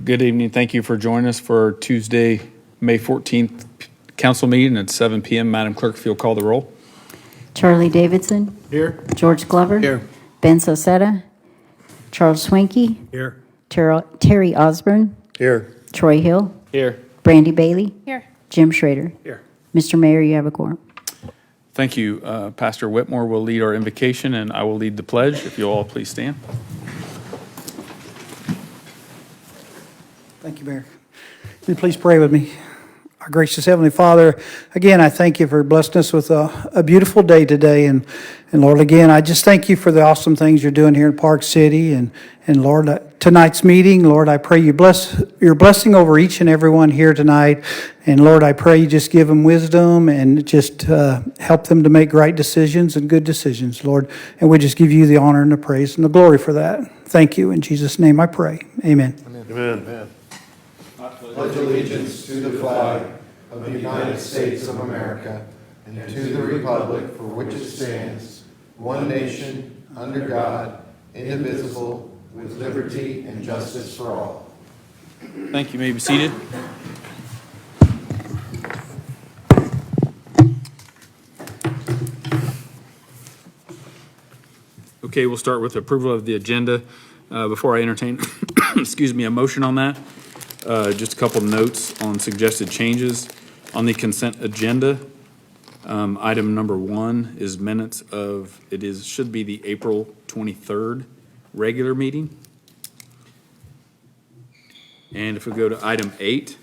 Good evening. Thank you for joining us for Tuesday, May 14th council meeting at 7 p.m. Madam Clerk, if you'll call the roll. Charlie Davidson. Here. George Glover. Here. Ben Sosetta. Charles Swinky. Here. Terry Osborne. Here. Troy Hill. Here. Brandy Bailey. Here. Jim Schrader. Here. Mr. Mayor, you have a quorum. Thank you. Pastor Whitmore will lead our invocation, and I will lead the pledge. If you'll all please stand. Thank you, Mayor. Will you please pray with me? Our gracious Heavenly Father, again, I thank you for blessing us with a beautiful day today. And Lord, again, I just thank you for the awesome things you're doing here in Park City. And Lord, tonight's meeting, Lord, I pray you bless your blessing over each and every one here tonight. And Lord, I pray you just give them wisdom and just help them to make right decisions and good decisions, Lord. And we just give you the honor and the praise and the glory for that. Thank you. In Jesus' name I pray. Amen. Amen. Pledge allegiance to the flag of the United States of America and to the republic for which it stands, one nation, under God, indivisible, with liberty and justice for all. Thank you. You may be seated. Okay, we'll start with approval of the agenda. Before I entertain, excuse me, a motion on that. Just a couple notes on suggested changes. On the consent agenda, item number 1 is minutes of, should be the April 23rd regular meeting. And if we go to item 8,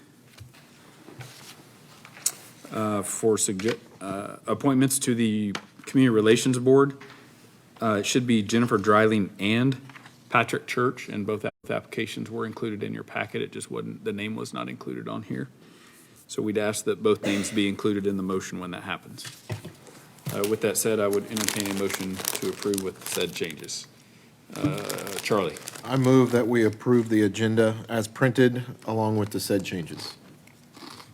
for appointments to the Community Relations Board, it should be Jennifer Dreiling and Patrick Church, and both applications were included in your packet. It just wasn't, the name was not included on here. So we'd ask that both names be included in the motion when that happens. With that said, I would entertain a motion to approve with said changes. Charlie. I move that we approve the agenda as printed along with the said changes.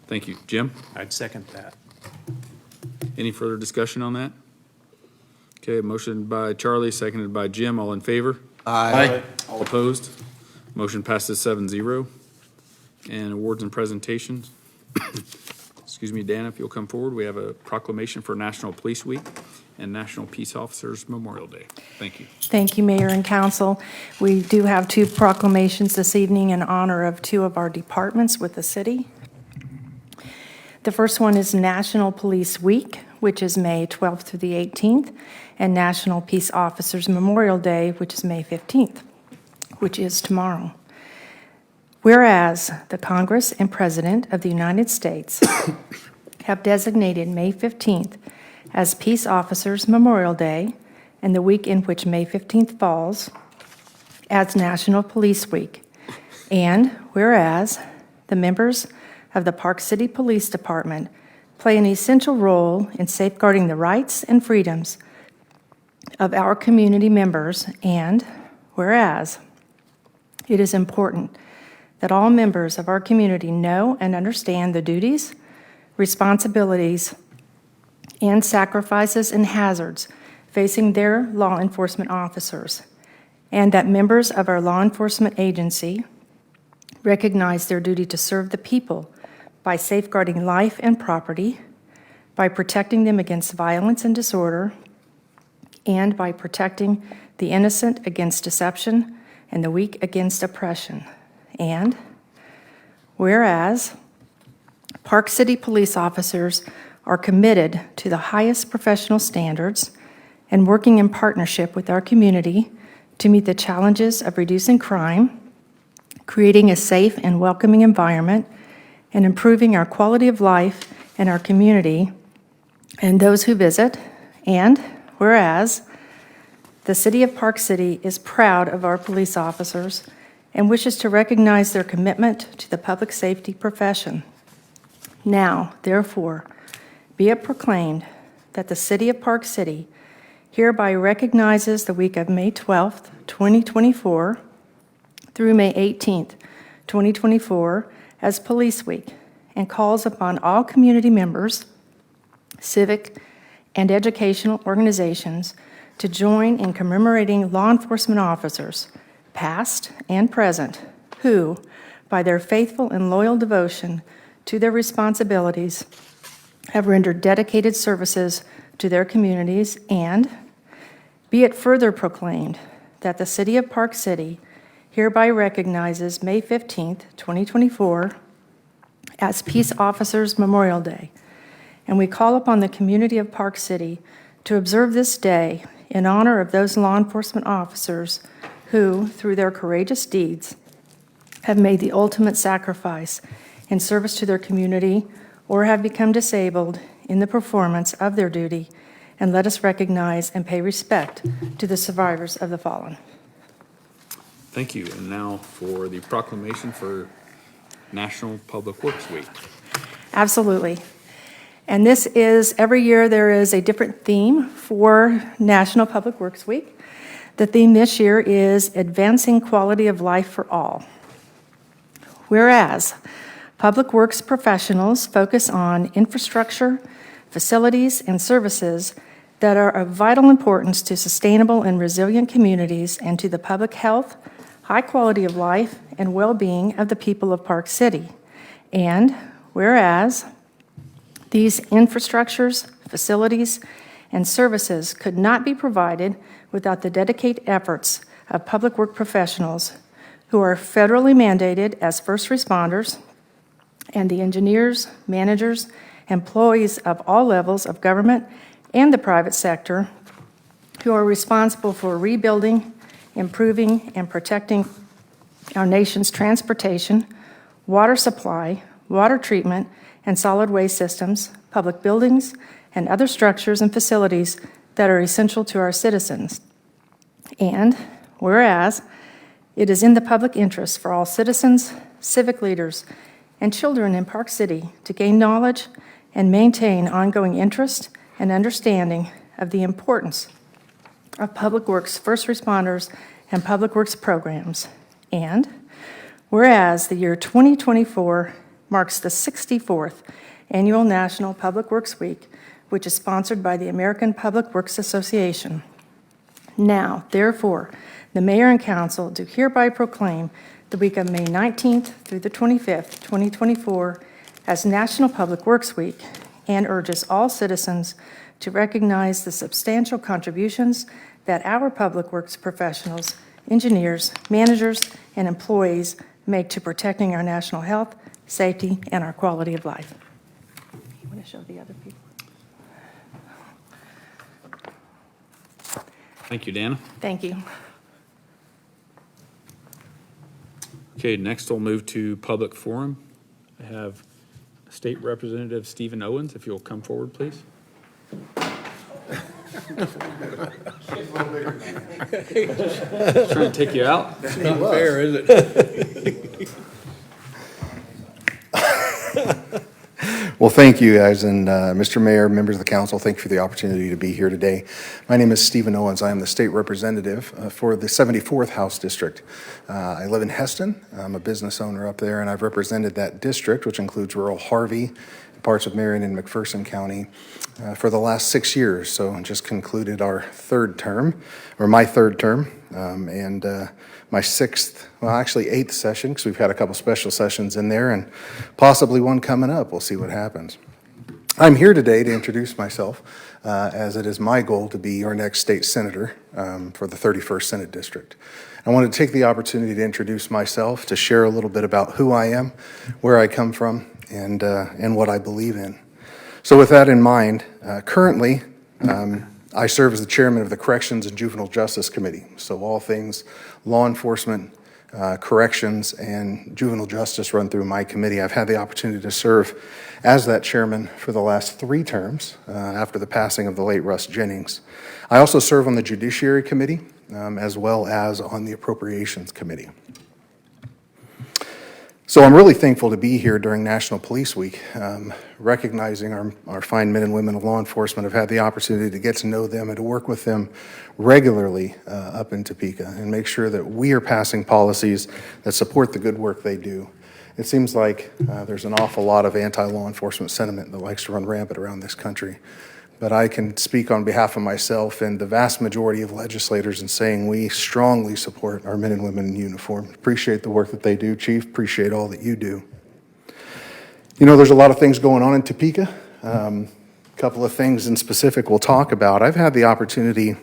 Thank you. Jim? I'd second that. Any further discussion on that? Okay, motion by Charlie, seconded by Jim. All in favor? Aye. All opposed? Motion passes 7-0. And awards and presentations. Excuse me, Dan, if you'll come forward. We have a proclamation for National Police Week and National Peace Officers Memorial Day. Thank you. Thank you, Mayor and Council. We do have 2 proclamations this evening in honor of 2 of our departments with the city. The first one is National Police Week, which is May 12th through the 18th, and National Peace Officers Memorial Day, which is May 15th, which is tomorrow. Whereas the Congress and President of the United States have designated May 15th as Peace Officers Memorial Day, and the week in which May 15th falls as National Police Week. And whereas the members of the Park City Police Department play an essential role in safeguarding the rights and freedoms of our community members, and whereas it is important that all members of our community know and understand the duties, responsibilities, and sacrifices and hazards facing their law enforcement officers, and that members of our law enforcement agency recognize their duty to serve the people by safeguarding life and property, by protecting them against violence and disorder, and by protecting the innocent against deception and the weak against oppression. And whereas Park City police officers are committed to the highest professional standards and working in partnership with our community to meet the challenges of reducing crime, creating a safe and welcoming environment, and improving our quality of life in our community and those who visit. And whereas the City of Park City is proud of our police officers and wishes to recognize their commitment to the public safety profession. Now, therefore, be it proclaimed that the City of Park City hereby recognizes the week of May 12th, 2024 through May 18th, 2024 as Police Week, and calls upon all community members, civic, and educational organizations to join in commemorating law enforcement officers, past and present, who, by their faithful and loyal devotion to their responsibilities, have rendered dedicated services to their communities, and be it further proclaimed that the City of Park City hereby recognizes May 15th, 2024 as Peace Officers Memorial Day, and we call upon the community of Park City to observe this day in honor of those law enforcement officers who, through their courageous deeds, have made the ultimate sacrifice in service to their community or have become disabled in the performance of their duty, and let us recognize and pay respect to the survivors of the fallen. Thank you. And now for the proclamation for National Public Works Week. Absolutely. And this is, every year there is a different theme for National Public Works Week. The theme this year is Advancing Quality of Life for All. Whereas public works professionals focus on infrastructure, facilities, and services that are of vital importance to sustainable and resilient communities and to the public health, high quality of life, and well-being of the people of Park City. And whereas these infrastructures, facilities, and services could not be provided without the dedicated efforts of public work professionals who are federally mandated as first responders, and the engineers, managers, employees of all levels of government and the private sector who are responsible for rebuilding, improving, and protecting our nation's transportation, water supply, water treatment, and solid waste systems, public buildings, and other structures and facilities that are essential to our citizens. And whereas it is in the public interest for all citizens, civic leaders, and children in Park City to gain knowledge and maintain ongoing interest and understanding of the importance of public works first responders and public works programs. And whereas the year 2024 marks the 64th Annual National Public Works Week, which is sponsored by the American Public Works Association. Now, therefore, the Mayor and Council do hereby proclaim the week of May 19th through the 25th, 2024, as National Public Works Week, and urges all citizens to recognize the substantial contributions that our public works professionals, engineers, managers, and employees make to protecting our national health, safety, and our quality of life. You want to show the other people? Thank you, Dana. Thank you. Okay, next we'll move to public forum. I have State Representative Stephen Owens, if you'll come forward, please. Trying to take you out. Not fair, is it? Well, thank you, guys, and Mr. Mayor, members of the council, thank you for the opportunity to be here today. My name is Stephen Owens. I am the state representative for the 74th House District. I live in Heston. I'm a business owner up there, and I've represented that district, which includes rural Harvey, parts of Marion and McPherson County, for the last 6 years. So just concluded our third term, or my third term, and my sixth, well, actually eighth session, because we've had a couple special sessions in there and possibly one coming up. We'll see what happens. I'm here today to introduce myself, as it is my goal to be your next state senator for the 31st Senate District. I wanted to take the opportunity to introduce myself, to share a little bit about who I am, where I come from, and what I believe in. So with that in mind, currently, I serve as the chairman of the Corrections and Juvenile Justice Committee. So all things law enforcement, corrections, and juvenile justice run through my committee. I've had the opportunity to serve as that chairman for the last 3 terms after the passing of the late Russ Jennings. I also serve on the Judiciary Committee as well as on the Appropriations Committee. So I'm really thankful to be here during National Police Week, recognizing our fine men and women of law enforcement. I've had the opportunity to get to know them and to work with them regularly up in Topeka and make sure that we are passing policies that support the good work they do. It seems like there's an awful lot of anti-law enforcement sentiment that likes to run rampant around this country. but I can speak on behalf of myself and the vast majority of legislators in saying we strongly support our men and women in uniform. Appreciate the work that they do, Chief. Appreciate all that you do. You know, there's a lot of things going on in Topeka. A couple of things in specific we'll talk about. I've had the opportunity,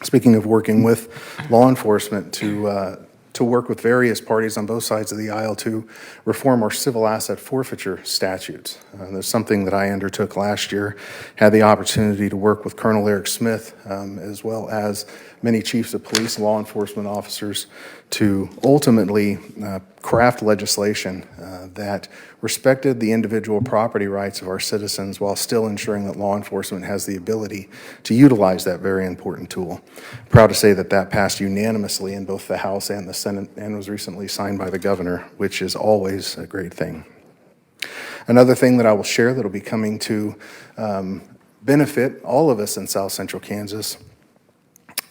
speaking of working with law enforcement, to work with various parties on both sides of the aisle to reform our civil asset forfeiture statutes. There's something that I undertook last year, had the opportunity to work with Colonel Eric Smith, as well as many chiefs of police, law enforcement officers, to ultimately craft legislation that respected the individual property rights of our citizens while still ensuring that law enforcement has the ability to utilize that very important tool. Proud to say that that passed unanimously in both the House and the Senate and was recently signed by the governor, which is always a great thing. Another thing that I will share that will be coming to benefit all of us in South Central Kansas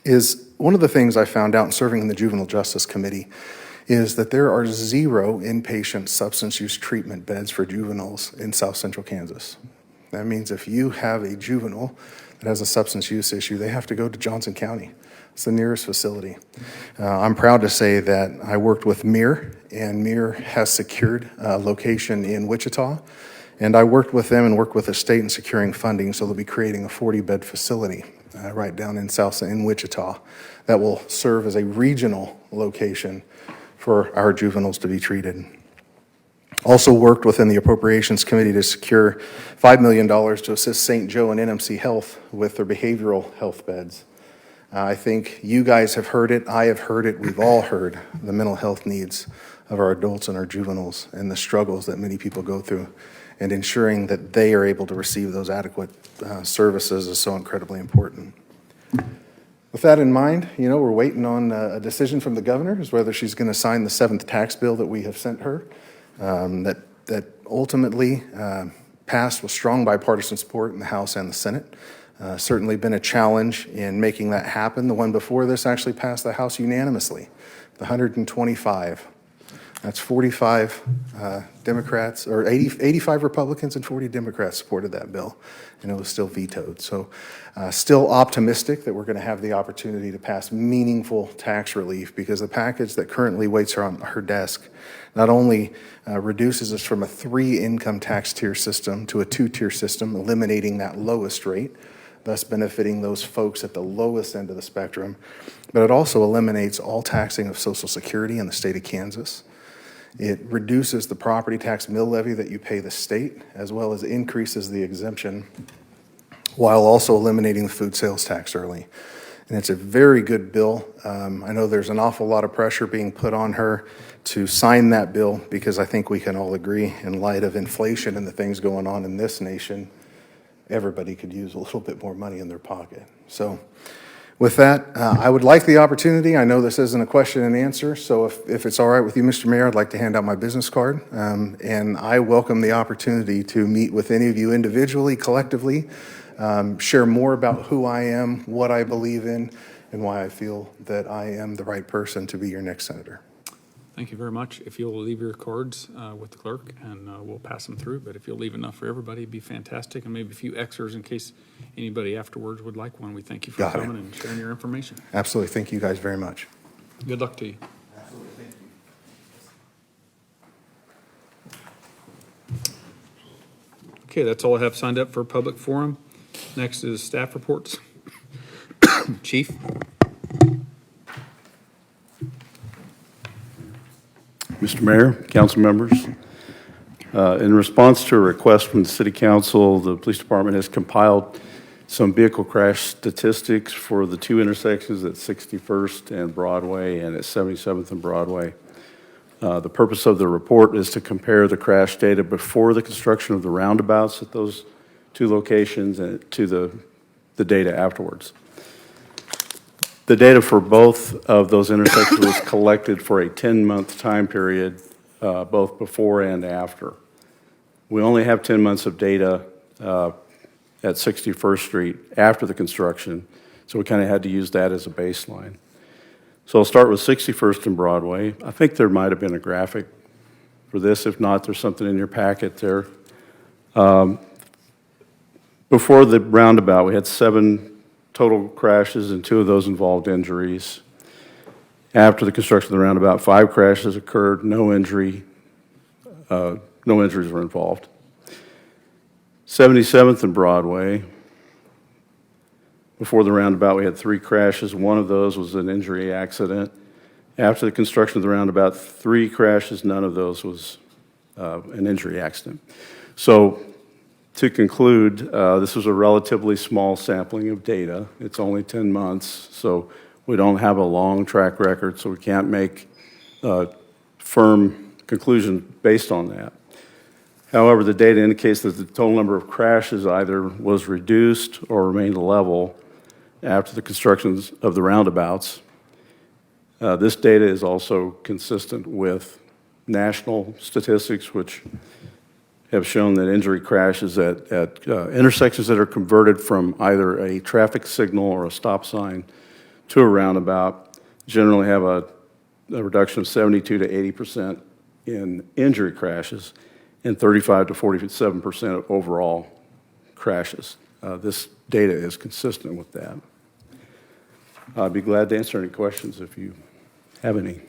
is one of the things I found out in serving in the Juvenile Justice Committee is that there are 0 inpatient substance use treatment beds for juveniles in South Central Kansas. That means if you have a juvenile that has a substance use issue, they have to go to Johnson County. It's the nearest facility. I'm proud to say that I worked with MIR, and MIR has secured a location in Wichita, and I worked with them and worked with the state in securing funding, so they'll be creating a 40-bed facility right down in Wichita that will serve as a regional location for our juveniles to be treated. Also worked within the Appropriations Committee to secure $5 million to assist St. Joe and NMC Health with their behavioral health beds. I think you guys have heard it, I have heard it, we've all heard the mental health needs of our adults and our juveniles and the struggles that many people go through, and ensuring that they are able to receive those adequate services is so incredibly important. With that in mind, you know, we're waiting on a decision from the governor as whether she's going to sign the 7th tax bill that we have sent her, that ultimately passed with strong bipartisan support in the House and the Senate. Certainly been a challenge in making that happen. The one before this actually passed the House unanimously, the 125. That's 45 Democrats, or 85 Republicans and 40 Democrats supported that bill, and it was still vetoed. So still optimistic that we're going to have the opportunity to pass meaningful tax relief, because the package that currently waits on her desk not only reduces us from a 3-income tax tier system to a 2-tier system, eliminating that lowest rate, thus benefiting those folks at the lowest end of the spectrum, but it also eliminates all taxing of Social Security in the state of Kansas. It reduces the property tax mill levy that you pay the state, as well as increases the exemption, while also eliminating the food sales tax early. And it's a very good bill. I know there's an awful lot of pressure being put on her to sign that bill, because I think we can all agree, in light of inflation and the things going on in this nation, everybody could use a little bit more money in their pocket. So with that, I would like the opportunity. I know this isn't a question and answer, so if it's all right with you, Mr. Mayor, I'd like to hand out my business card. And I welcome the opportunity to meet with any of you individually, collectively, share more about who I am, what I believe in, and why I feel that I am the right person to be your next senator. Thank you very much. If you'll leave your cards with the clerk, and we'll pass them through, but if you'll leave enough for everybody, it'd be fantastic, and maybe a few extras in case anybody afterwards would like one. We thank you for Got it. coming and sharing your information. Absolutely. Thank you guys very much. Good luck to you. Absolutely. Thank you. Okay, that's all I have signed up for public forum. Next is staff reports. Chief? Mr. Mayor, council members, in response to a request from the City Council, the Police Department has compiled some vehicle crash statistics for the 2 intersections at 61st and Broadway and at 77th and Broadway. The purpose of the report is to compare the crash data before the construction of the roundabouts at those 2 locations and to the data afterwards. The data for both of those intersections was collected for a 10-month time period, both before and after. We only have 10 months of data at 61st Street after the construction, so we kind of had to use that as a baseline. So I'll start with 61st and Broadway. I think there might have been a graphic for this. If not, there's something in your packet there. Before the roundabout, we had 7 total crashes, and 2 of those involved injuries. After the construction of the roundabout, 5 crashes occurred, no injuries were involved. 77th and Broadway, before the roundabout, we had 3 crashes. 1 of those was an injury accident. After the construction of the roundabout, 3 crashes, none of those was an injury accident. So to conclude, this was a relatively small sampling of data. It's only 10 months, so we don't have a long track record, so we can't make firm conclusions based on that. However, the data indicates that the total number of crashes either was reduced or remained level after the construction of the roundabouts. This data is also consistent with national statistics, which have shown that injury crashes at intersections that are converted from either a traffic signal or a stop sign to a roundabout generally have a reduction of 72 to 80% in injury crashes and 35 to 47% of overall crashes. This data is consistent with that. I'd be glad to answer any questions if you have any.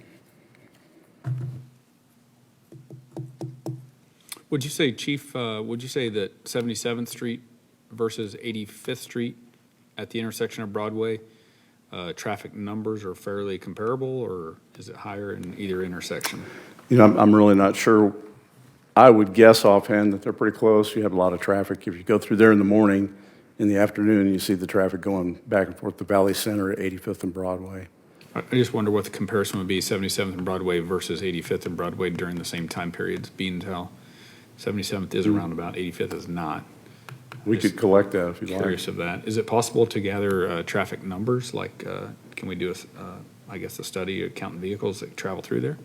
Would you say, Chief, would you say that 77th Street versus 85th Street at the intersection of Broadway, traffic numbers are fairly comparable, or is it higher in either intersection? You know, I'm really not sure. I would guess offhand that they're pretty close. You have a lot of traffic. If you go through there in the morning, in the afternoon, you see the traffic going back and forth to Valley Center at 85th and Broadway. I just wonder what the comparison would be, 77th and Broadway versus 85th and Broadway during the same time periods, being how 77th is a roundabout, 85th is not. We could collect that if you'd like. Curious of that. Is it possible to gather traffic numbers? Like, can we do a study of counting vehicles that travel through there?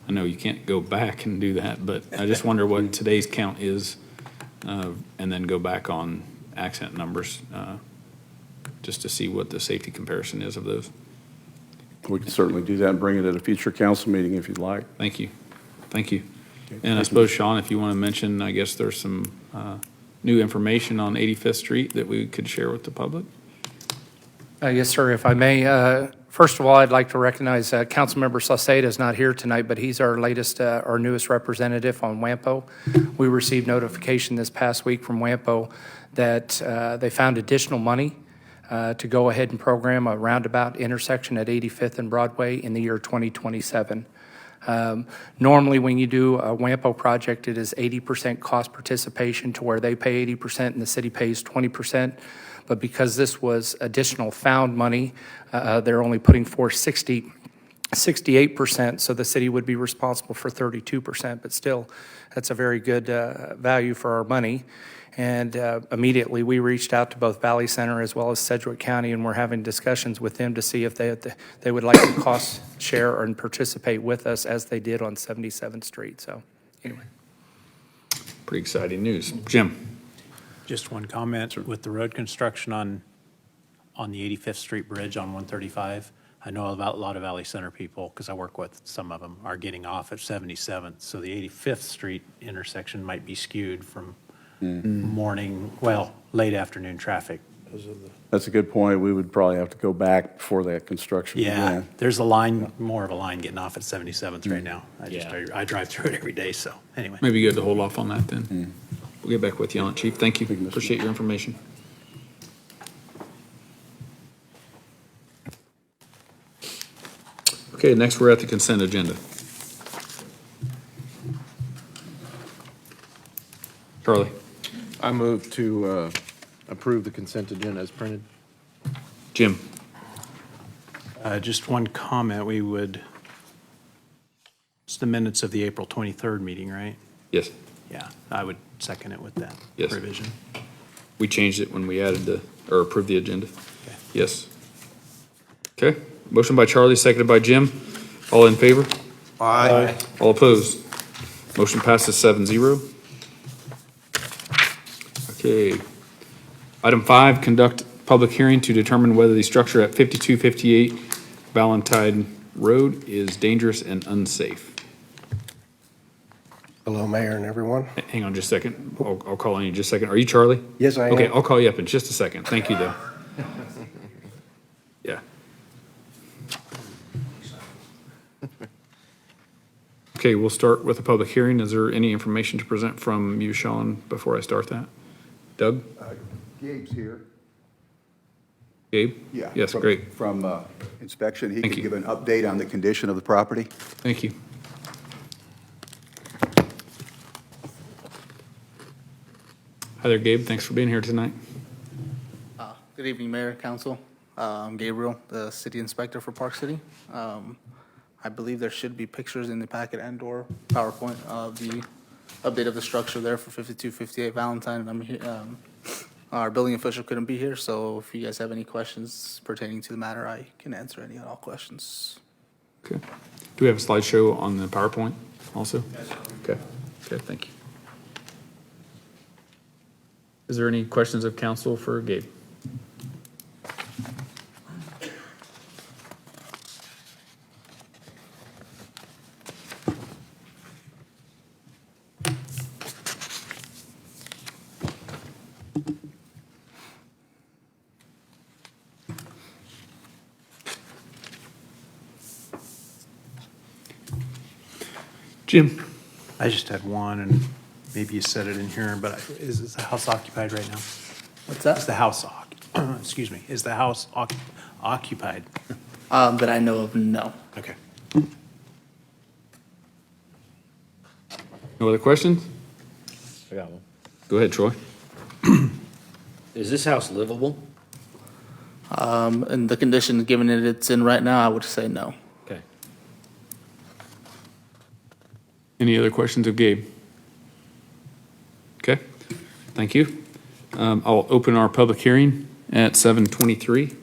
I know you can't go back and do that, but I just wonder what today's count is, and then go back on accident numbers, just to see what the safety comparison is of those. We can certainly do that and bring it at a future council meeting if you'd like. Thank you. Thank you. And I suppose, Sean, if you want to mention, I guess there's some new information on 85th Street that we could share with the public? Yes, sir, if I may. First of all, I'd like to recognize Councilmember Sauceda is not here tonight, but he's our newest representative on WAMPO. We received notification this past week from WAMPO that they found additional money to go ahead and program a roundabout intersection at 85th and Broadway in the year 2027. Normally, when you do a WAMPO project, it is 80% cost participation to where they pay 80% and the city pays 20%. But because this was additional found money, they're only putting forth 68%, so the city would be responsible for 32%. But still, that's a very good value for our money. And immediately, we reached out to both Valley Center as well as Sedgwick County, and we're having discussions with them to see if they would like to cost share and participate with us as they did on 77th Street. So anyway. Pretty exciting news. Jim? Just one comment with the road construction on the 85th Street Bridge on 135. I know about a lot of Valley Center people, because I work with some of them, are getting off at 77th. So the 85th Street intersection might be skewed from late afternoon traffic. That's a good point. We would probably have to go back before that construction Yeah, began. there's more of a line getting off at 77th right now. I drive through it every day, so anyway. Maybe good to hold off on that then. We'll get back with you on it, Chief. Thank you. Appreciate your information. Okay, next we're at the consent agenda. Charlie? I move to approve the consent agenda as printed. Jim? Just one comment, it's the minutes of the April 23rd meeting, right? Yes. Yeah, I would second it with that Yes. provision. We changed it when we added or approved the agenda. Okay. Yes. Okay, motion by Charlie, seconded by Jim. All in favor? Aye. All opposed? Motion passes 7-0. Okay. Item 5, conduct public hearing to determine whether the structure at 5258 Valentine Road is dangerous and unsafe. Hello, Mayor and everyone. Hang on just a second. I'll call on you in just a second. Are you Charlie? Yes, I am. Okay, I'll call you up in just a second. Thank you, though. Yeah. Okay, we'll start with a public hearing. Is there any information to present from you, Sean, before I start that? Doug? Gabe's here. Gabe? Yeah. Yes, from- great. From inspection, he Thank can you. give an update on the condition of the property. Thank you. Hi there, Gabe. Thanks for being here tonight. Good evening, Mayor, Council. I'm Gabriel, the City Inspector for Park City. I believe there should be pictures in the packet and/or PowerPoint of the update of the structure there for 5258 Valentine. And I'm here, our building official couldn't be here, so if you guys have any questions pertaining to the matter, I can answer any and all questions. Okay. Do we have a slideshow on the PowerPoint also? Yes. Okay. Okay, thank you. Is there any questions of council for Gabe? Jim? I just had one, and maybe you said it in here, but is the house occupied right now? What's that? Is the house, excuse me, is the house occupied? That I know of, no. Okay. No other questions? I got one. Go ahead, Troy. Is this house livable? In the condition given it's in right now, I would say no. Okay. Any other questions of Gabe? Okay, thank you. I'll open our public hearing at 7:23.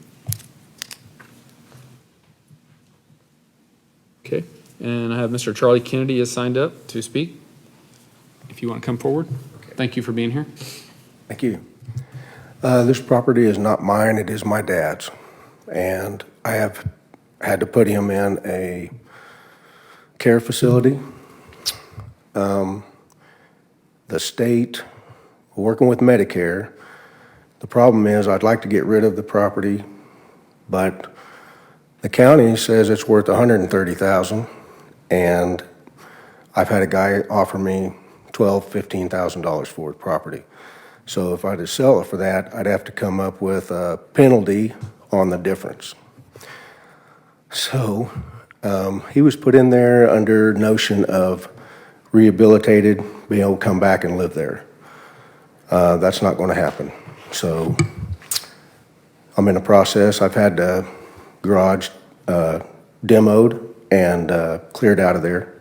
Okay, and I have Mr. Charlie Kennedy is signed up to speak. If you want to come forward. Thank you for being here. Thank you. This property is not mine, it is my dad's. And I have had to put him in a care facility. The state, working with Medicare, the problem is I'd like to get rid of the property, but the county says it's worth $130,000, and I've had a guy offer me $12,000, $15,000 for the property. So if I had to sell it for that, I'd have to come up with a penalty on the difference. So he was put in there under notion of rehabilitated, being able to come back and live there. That's not going to happen. So I'm in the process. I've had the garage demoed and cleared out of there.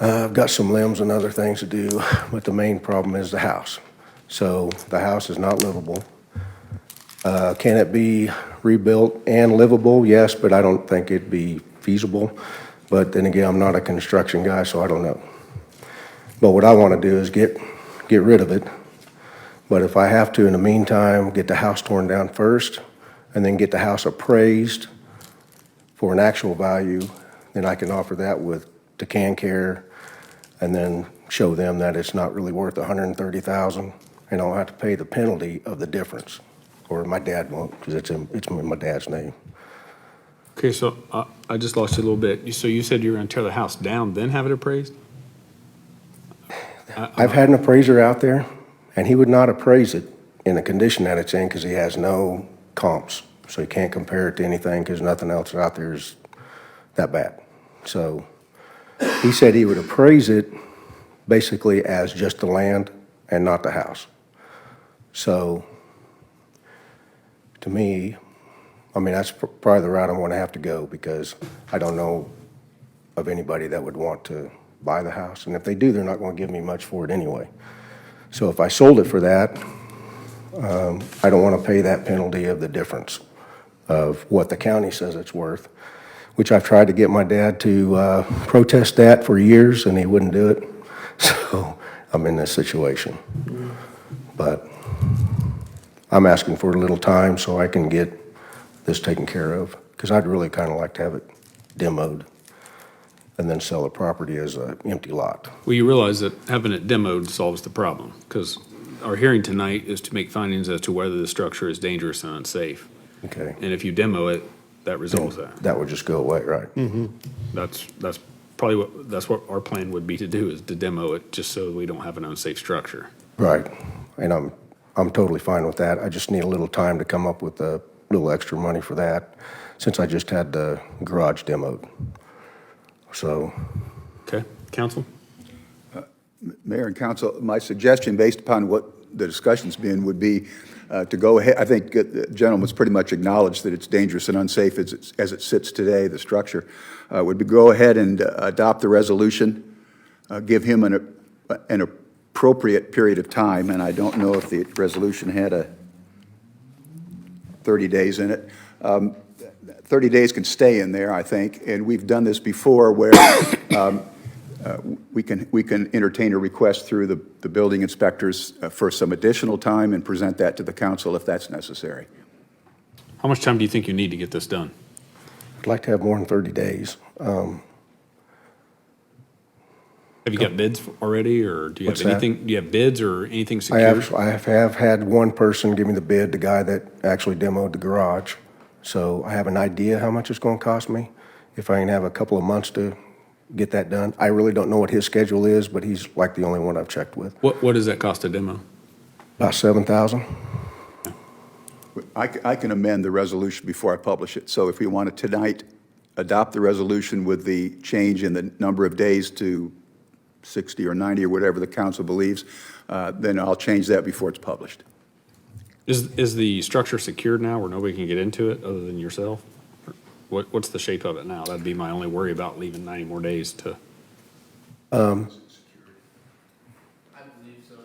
I've got some limbs and other things to do, but the main problem is the house. So the house is not livable. Can it be rebuilt and livable? Yes, but I don't think it'd be feasible. But then again, I'm not a construction guy, so I don't know. But what I want to do is get rid of it. But if I have to, in the meantime, get the house torn down first and then get the house appraised for an actual value, then I can offer that to CanCare and then show them that it's not really worth $130,000, and I'll have to pay the penalty of the difference. Or my dad won't, because it's in my dad's name. Okay, so I just lost you a little bit. So you said you were going to tear the house down, then have it appraised? I've had an appraiser out there, and he would not appraise it in the condition that it's in because he has no comps. So he can't compare it to anything because nothing else out there is that bad. So he said he would appraise it basically as just the land and not the house. So to me, I mean, that's probably the route I'm going to have to go because I don't know of anybody that would want to buy the house. And if they do, they're not going to give me much for it anyway. So if I sold it for that, I don't want to pay that penalty of the difference of what the county says it's worth, which I've tried to get my dad to protest that for years, and he wouldn't do it. So I'm in this situation. But I'm asking for a little time so I can get this taken care of, because I'd really kind of like to have it demoed and then sell the property as an empty lot. Well, you realize that having it demoed solves the problem, because our hearing tonight is to make findings as to whether the structure is dangerous and unsafe. Okay. And if you demo it, that resolves that. That would just go away, right? That's probably that's what our plan would be to do, is to demo it, just so we don't have an unsafe structure. Right. And I'm totally fine with that. I just need a little time to come up with a little extra money for that, since I just had the garage demoed. So, Okay, counsel? Mayor and council, my suggestion, based upon what the discussion's been, would be to go ahead. I think the gentleman's pretty much acknowledged that it's dangerous and unsafe as it sits today, the structure. Would be go ahead and adopt the resolution, give him an appropriate period of time, and I don't know if the resolution had a 30 days in it. 30 days can stay in there, I think, and we've done this before where we can entertain a request through the building inspectors for some additional time and present that to the council if that's necessary. How much time do you think you need to get this done? I'd like to have more than 30 days. Have you got bids already, or do you have What's that? anything, do you have bids or anything I secured? have had one person give me the bid, the guy that actually demoed the garage. So I have an idea how much it's going to cost me. If I can have a couple of months to get that done. I really don't know what his schedule is, but he's like the only one I've checked with. What does that cost a demo? About 7,000. I can amend the resolution before I publish it. So if we want to tonight adopt the resolution with the change in the number of days to 60 or 90 or whatever the council believes, then I'll change that before it's published. Is the structure secured now where nobody can get into it other than yourself? What's the shape of it now? That'd be my only worry about leaving 90 more days to. I believe so,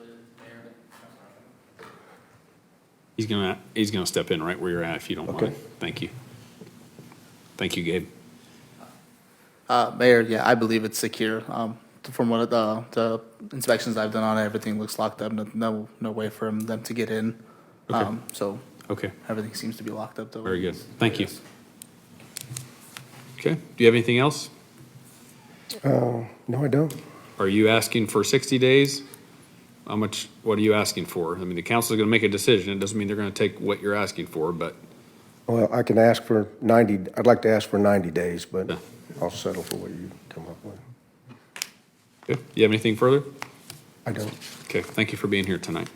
Mayor. He's gonna step in right where you're at if you don't mind. Thank you. Thank you, Gabe. Mayor, yeah, I believe it's secure. From what the inspections I've done on it, everything looks locked up. No way for them to get in. Okay. So Okay, everything seems to be locked up though. very good. Thank you. Okay, do you have anything else? No, I don't. Are you asking for 60 days? How much, what are you asking for? I mean, the council's gonna make a decision. It doesn't mean they're gonna take what you're asking for, but Well, I can ask for 90, I'd like to ask for 90 days, but Yeah. I'll settle for what you come up with. okay. You have anything further? I don't. Okay, thank you for being here tonight.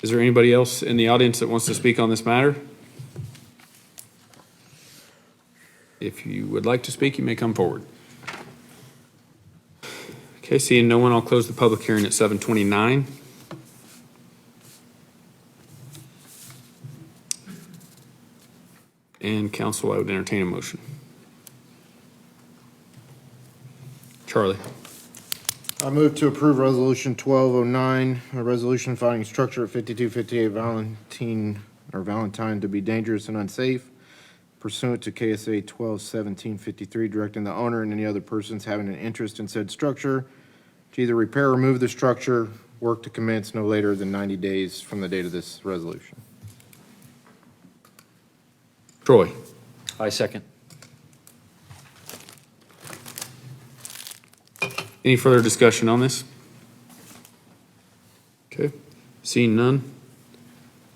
Is there anybody else in the audience that wants to speak on this matter? If you would like to speak, you may come forward. Okay, seeing no one, I'll close the public hearing at 7:29. And council, I would entertain a motion. Charlie, I move to approve Resolution 1209, a resolution finding structure at 5258 Valentine to be dangerous and unsafe pursuant to KSA 121753, directing the owner and any other persons having an interest in said structure to either repair or move the structure, work to commence no later than 90 days from the date of this resolution. Troy, I second. any further discussion on this? Okay, seeing none.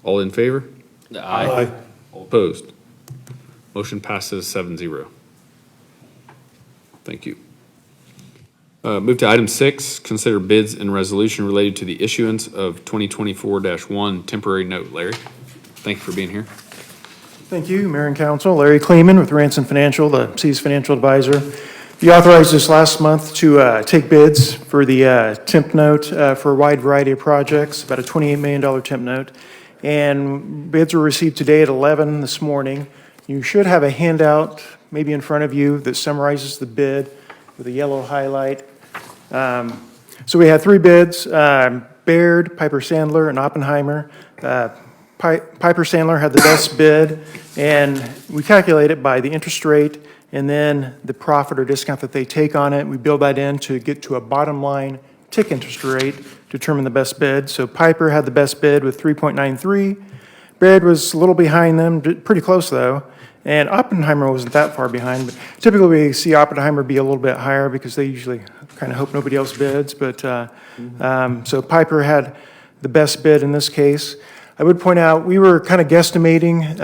All in favor? Aye. All opposed? Motion passes 7-0. Thank you. Move to item 6, consider bids and resolution related to the issuance of 2024-1 temporary note. Larry, thank you for being here. Thank you, Mayor and Council. Larry Kleeman with Ransom Financial, the city's financial advisor. You authorized us last month to take bids for the temp note for a wide variety of projects, about a $28 million temp note. And bids were received today at 11 this morning. You should have a handout maybe in front of you that summarizes the bid with a yellow highlight. So we had 3 bids, Baird, Piper Sandler, and Oppenheimer. Piper Sandler had the best bid, and we calculate it by the interest rate and then the profit or discount that they take on it. We build that in to get to a bottom line tick interest rate, determine the best bid. So Piper had the best bid with 3.93. Baird was a little behind them, pretty close though, And Oppenheimer wasn't that far behind, but typically we see Oppenheimer be a little bit higher because they usually kind of hope nobody else bids. But, so Piper had the best bid in this case. I would point out, we were kind of guesstimating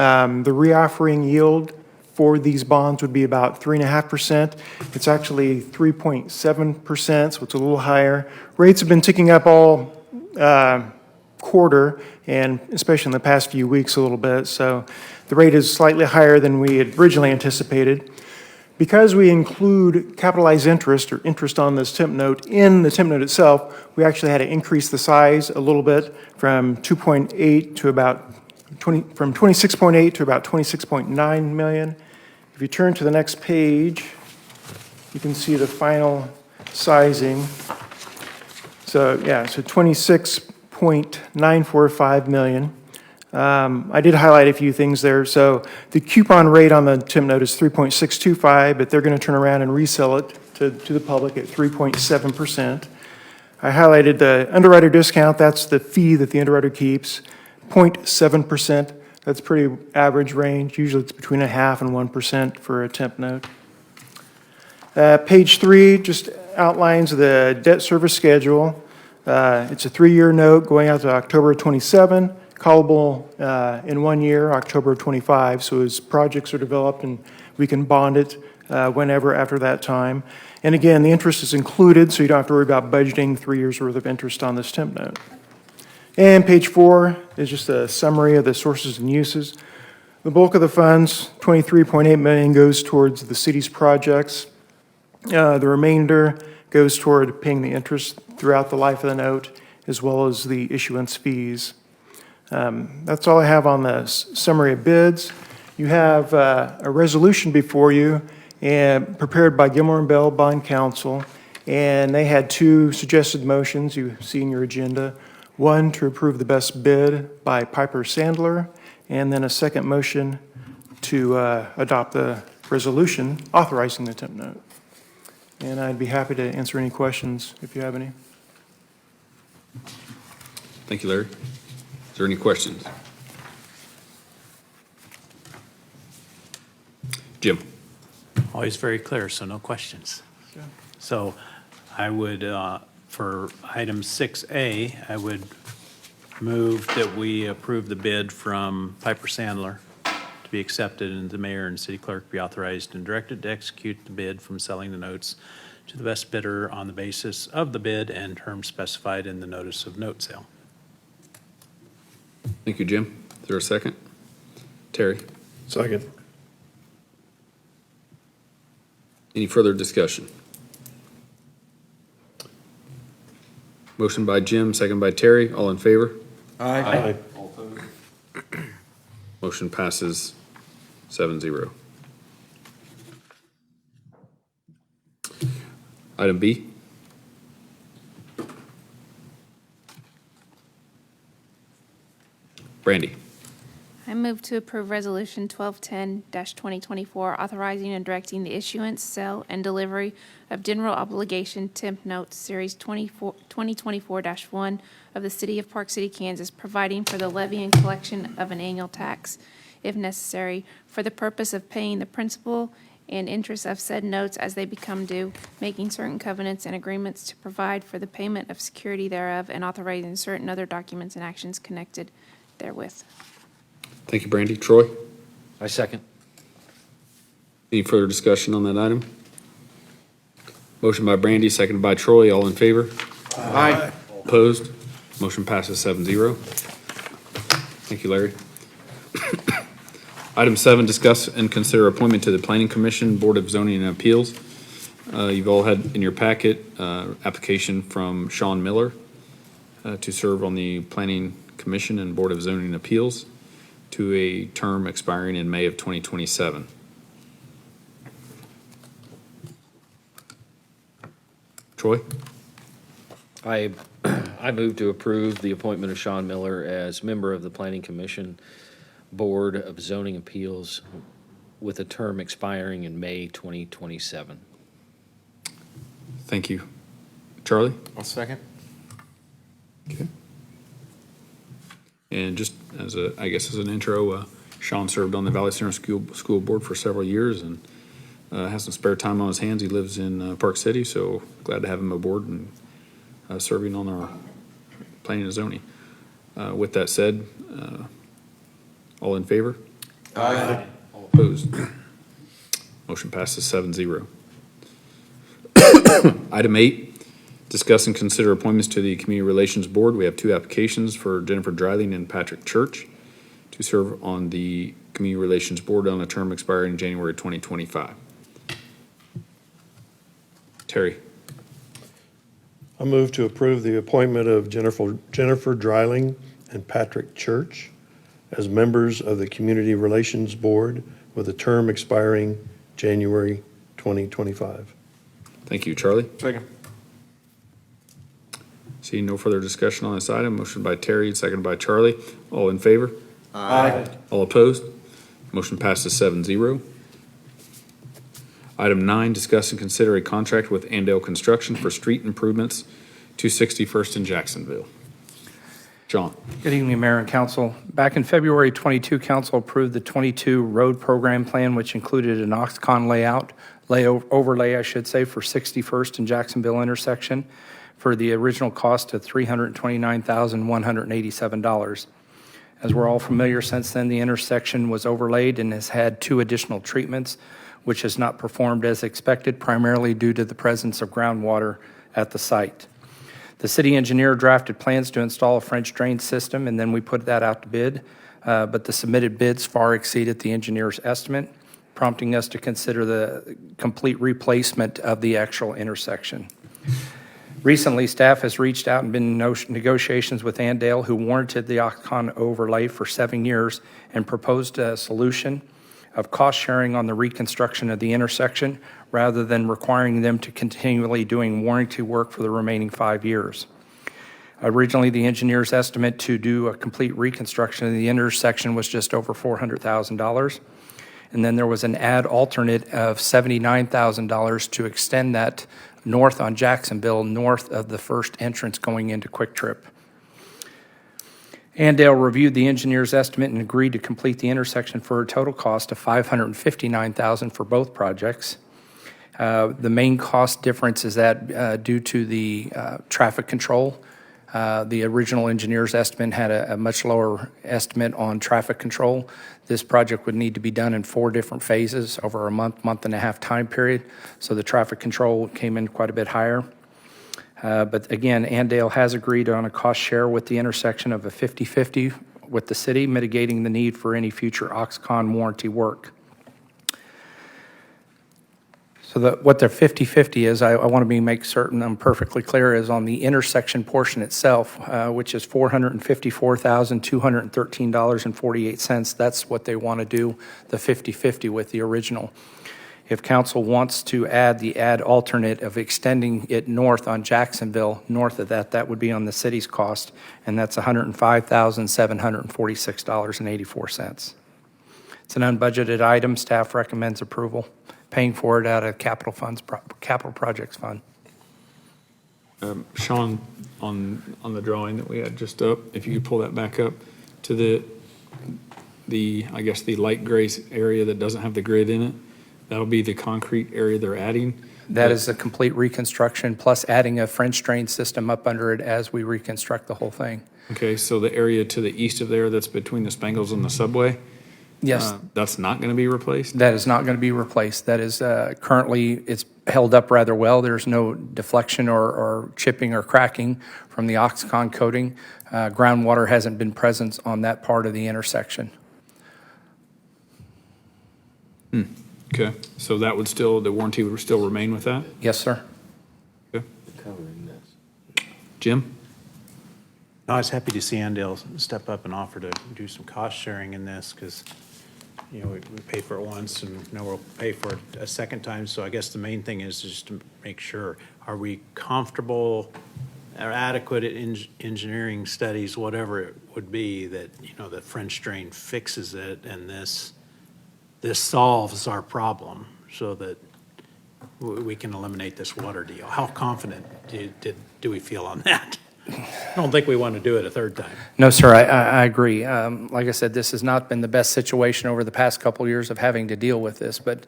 the reoffering yield for these bonds would be about 3.5%. It's actually 3.7%, so it's a little higher. Rates have been ticking up all quarter, and especially in the past few weeks a little bit. So the rate is slightly higher than we had originally anticipated. Because we include capitalized interest or interest on this temp note in the temp note itself, we actually had to increase the size a little bit from 2.8 to about 20, from 26.8 to about 26.9 million. If you turn to the next page, you can see the final sizing. So yeah, so 26.945 million. I did highlight a few things there. So the coupon rate on the temp note is 3.625, but they're going to turn around and resell it to the public at 3.7%. I highlighted the underwriter discount. That's the fee that the underwriter keeps, 0.7%. That's pretty average range. Usually it's between 0.5% and 1% for a temp note. Page 3 just outlines the debt service schedule. It's a 3-year note going out to October 27, callable in 1 year, October 25. So as projects are developed, and we can bond it whenever after that time. And again, the interest is included, so you don't have to worry about budgeting 3 years' worth of interest on this temp note. And page 4 is just a summary of the sources and uses. The bulk of the funds, $23.8 million, goes towards the city's projects. The remainder goes toward paying the interest throughout the life of the note, as well as the issuance fees. That's all I have on the summary of bids. You have a resolution before you, and prepared by Gilmore and Bell Bond Counsel, and they had 2 suggested motions you see in your agenda. One to approve the best bid by Piper Sandler, and then a second motion to adopt the resolution authorizing the temp note. And I'd be happy to answer any questions if you have any. Thank you, Larry. Is there any questions? Jim? Always very clear, so no questions. So I would, for item 6A, I would move that we approve the bid from Piper Sandler to be accepted, and the mayor and city clerk be authorized and directed to execute the bid from selling the notes to the best bidder on the basis of the bid and terms specified in the notice of note sale. Thank you, Jim. Is there a second? Terry? Second. Any further discussion? Motion by Jim, second by Terry. All in favor? Aye. Motion passes 7-0. Item B. Brandy. I move to approve Resolution 1210-2024, authorizing and directing the issuance, sale, and delivery of general obligation temp notes, Series 2024-1 of the City of Park City, Kansas, providing for the levy and collection of an annual tax, if necessary, for the purpose of paying the principal and interest of said notes as they become due, making certain covenants and agreements to provide for the payment of security thereof, and authorizing certain other documents and actions connected therewith. Thank you, Brandy. Troy? I second. Any further discussion on that item? Motion by Brandy, seconded by Troy. All in favor? Aye. Opposed? Motion passes 7-0. Thank you, Larry. Item 7, discuss and consider appointment to the Planning Commission, Board of Zoning and Appeals. You've all had in your packet application from Sean Miller to serve on the Planning Commission and Board of Zoning and Appeals to a term expiring in May of 2027. Troy? I move to approve the appointment of Sean Miller as member of the Planning Commission Board of Zoning Appeals with a term expiring in May 2027. Thank you. Charlie? I'll second. Okay. And just as a, I guess as an intro, Sean served on the Valley Center School Board for several years and has some spare time on his hands. He lives in Park City, so glad to have him aboard and serving on our planning and zoning. With that said, all in favor? Aye. All opposed? Motion passes 7-0. Item 8, discuss and consider appointments to the Community Relations Board. We have 2 applications for Jennifer Dryling and Patrick Church to serve on the Community Relations Board on a term expiring January 2025. Terry. I move to approve the appointment of Jennifer Dryling and Patrick Church as members of the Community Relations Board with a term expiring January 2025. Thank you. Charlie? Second. Seeing no further discussion on this item, motion by Terry, seconded by Charlie. All in favor? Aye. All opposed? Motion passes 7-0. Item 9, discuss and consider a contract with Andale Construction for street improvements to 61st in Jacksonville. John. Good evening, Mayor and Council. Back in February 22, Council approved the 22 road program plan, which included an Oxcon overlay, I should say, for 61st and Jacksonville intersection for the original cost of $329,187. As we're all familiar, since then, the intersection was overlaid and has had 2 additional treatments, which has not performed as expected, primarily due to the presence of groundwater at the site. The city engineer drafted plans to install a French drain system, and then we put that out to bid, but the submitted bids far exceeded the engineer's estimate, prompting us to consider the complete replacement of the actual intersection. Recently, staff has reached out and been in negotiations with Andale, who warranted the Oxcon overlay for 7 years and proposed a solution of cost sharing on the reconstruction of the intersection rather than requiring them to continually doing warranty work for the remaining 5 years. Originally, the engineer's estimate to do a complete reconstruction of the intersection was just over $400,000. And then there was an add alternate of $79,000 to extend that north on Jacksonville, north of the first entrance going into Quick Trip. Andale reviewed the engineer's estimate and agreed to complete the intersection for a total cost of $559,000 for both projects. The main cost difference is that due to the traffic control, the original engineer's estimate had a much lower estimate on traffic control. This project would need to be done in 4 different phases over a month and a half time period, so the traffic control came in quite a bit higher. But again, Andale has agreed on a cost share with the intersection of a 50-50 with the city, mitigating the need for any future Oxcon warranty work. So what the 50-50 is, I want to make certain I'm perfectly clear, is on the intersection portion itself, which is $454,213.48. That's what they want to do, the 50-50 with the original. If council wants to add the alternate of extending it north on Jacksonville, north of that, that would be on the city's cost, and that's $105,746.84. It's an unbudgeted item. Staff recommends approval, paying for it out of capital projects fund. Sean, on the drawing that we had just up, if you could pull that back up to the I guess the light gray area that doesn't have the grid in it. That'll be the concrete area they're adding. That is a complete reconstruction, plus adding a French drain system up under it as we reconstruct the whole thing. Okay, so the area to the east of there that's between the Spangles and the subway? Yes. That's not going to be replaced? That is not going to be replaced. That is currently, it's held up rather well. There's no deflection or chipping or cracking from the Oxcon coating. Groundwater hasn't been present on that part of the intersection. Okay, so that would still, the warranty would still remain with that? Yes, sir. Okay. Jim? I was happy to see Andale step up and offer to do some cost sharing in this because, you know, we pay for it once and now we'll pay for it a second time. So I guess the main thing is just to make sure, are we comfortable or adequate at engineering studies, whatever it would be, that, you know, the French drain fixes it and this solves our problem so that we can eliminate this water deal. How confident do we feel on that? I don't think we want to do it a third time. No, sir, I agree. Like I said, this has not been the best situation over the past couple years of having to deal with this, but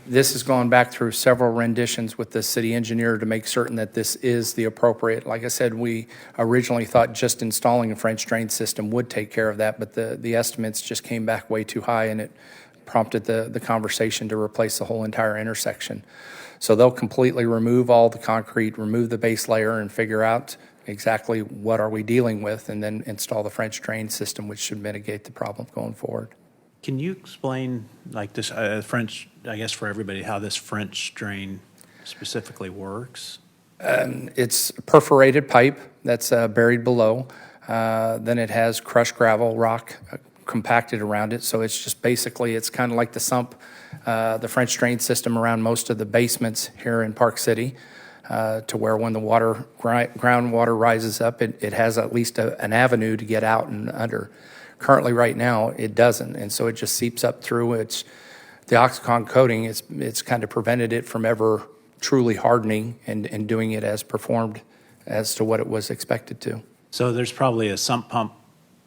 this has gone back through several renditions with the city engineer to make certain that this is the appropriate. Like I said, we originally thought just installing a French drain system would take care of that, but the estimates just came back way too high, and it prompted the conversation to replace the whole entire intersection. So they'll completely remove all the concrete, remove the base layer, and figure out exactly what are we dealing with, and then install the French drain system, which should mitigate the problem going forward. Can you explain, like this French, I guess for everybody, how this French drain specifically works? It's perforated pipe that's buried below. Then it has crushed gravel, rock compacted around it. So it's just basically, it's kind of like the sump, the French drain system around most of the basements here in Park City, to where when the groundwater rises up, it has at least an avenue to get out and under. Currently, right now, it doesn't, and so it just seeps up through. The Oxycontin coating, it's kind of prevented it from ever truly hardening and doing it as performed as to what it was expected to. So there's probably a sump pump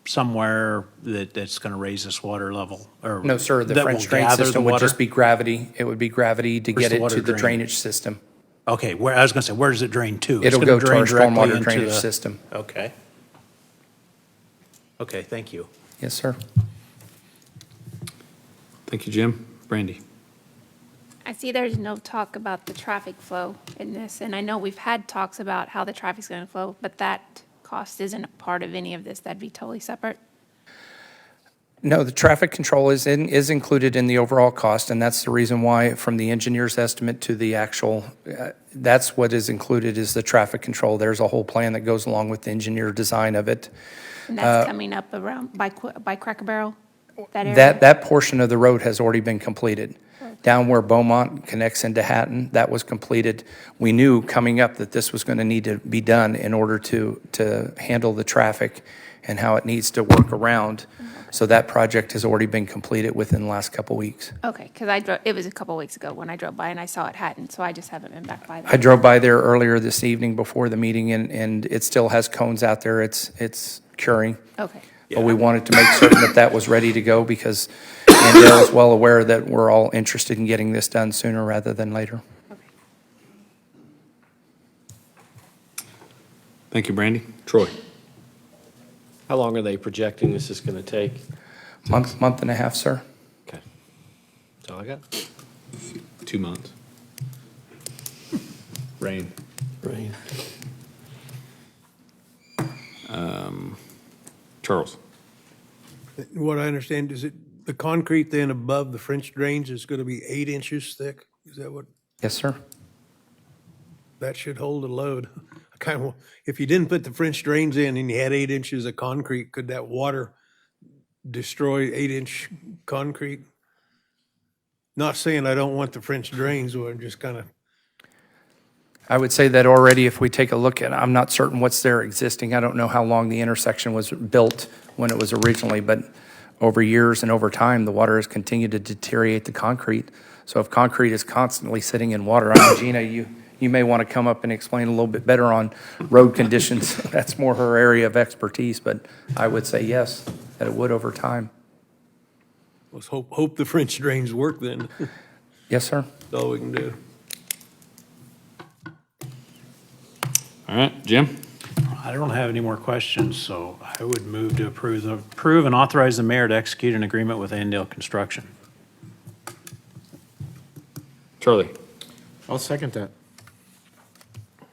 somewhere that's going to raise this water level? Or No, sir, the that French will drain gather the system would water? just be gravity. It would be gravity to Where's get the it water to the drain? drainage system. Okay, I was going to say, where does it drain to? It's It'll gonna go to drain our directly stormwater into drainage the- system. Okay. Okay, thank you. Yes, sir. Thank you, Jim. Brandy? I see there's no talk about the traffic flow in this, and I know we've had talks about how the traffic's going to flow, but that cost isn't a part of any of this. That'd be totally separate. No, the traffic control is included in the overall cost, and that's the reason why, from the engineer's estimate to the actual, that's what is included is the traffic control. There's a whole plan that goes along with the engineer design of it. And that's coming up around by Cracker Barrel, that area? That portion of the road has already been completed. Down where Beaumont connects into Hatton, that was completed. We knew coming up that this was going to need to be done in order to handle the traffic and how it needs to work around. So that project has already been completed within the last couple weeks. Okay, because it was a couple weeks ago when I drove by and I saw it hadn't, so I just haven't been back by there. I drove by there earlier this evening before the meeting, and it still has cones out there. It's curing. Okay. But we wanted to make certain that that was ready to go because Andale is well aware that we're all interested in getting this done sooner rather than later. Thank you, Brandy. Troy? How long are they projecting this is going to take? Month and a half, sir. Okay. That's all I got. 2 months. Rain. Charles? What I understand, is it the concrete then above the French drains is going to be 8 inches thick? Is that what, Yes, sir. that should hold a load? I kind of, if you didn't put the French drains in and you had 8 inches of concrete, could that water destroy 8-inch concrete? Not saying I don't want the French drains, but I'm just kind of, I would say that already if we take a look at, I'm not certain what's there existing. I don't know how long the intersection was built when it was originally, but over years and over time, the water has continued to deteriorate the concrete. So if concrete is constantly sitting in water, I mean, Gina, you may want to come up and explain a little bit better on road conditions. That's more her area of expertise, but I would say yes, that it would over time. let's hope the French drains work then. Yes, sir. That's all we can do. All right, Jim? I don't have any more questions, so I would move to approve and authorize the mayor to execute an agreement with Andale Construction. Charlie? I'll second that.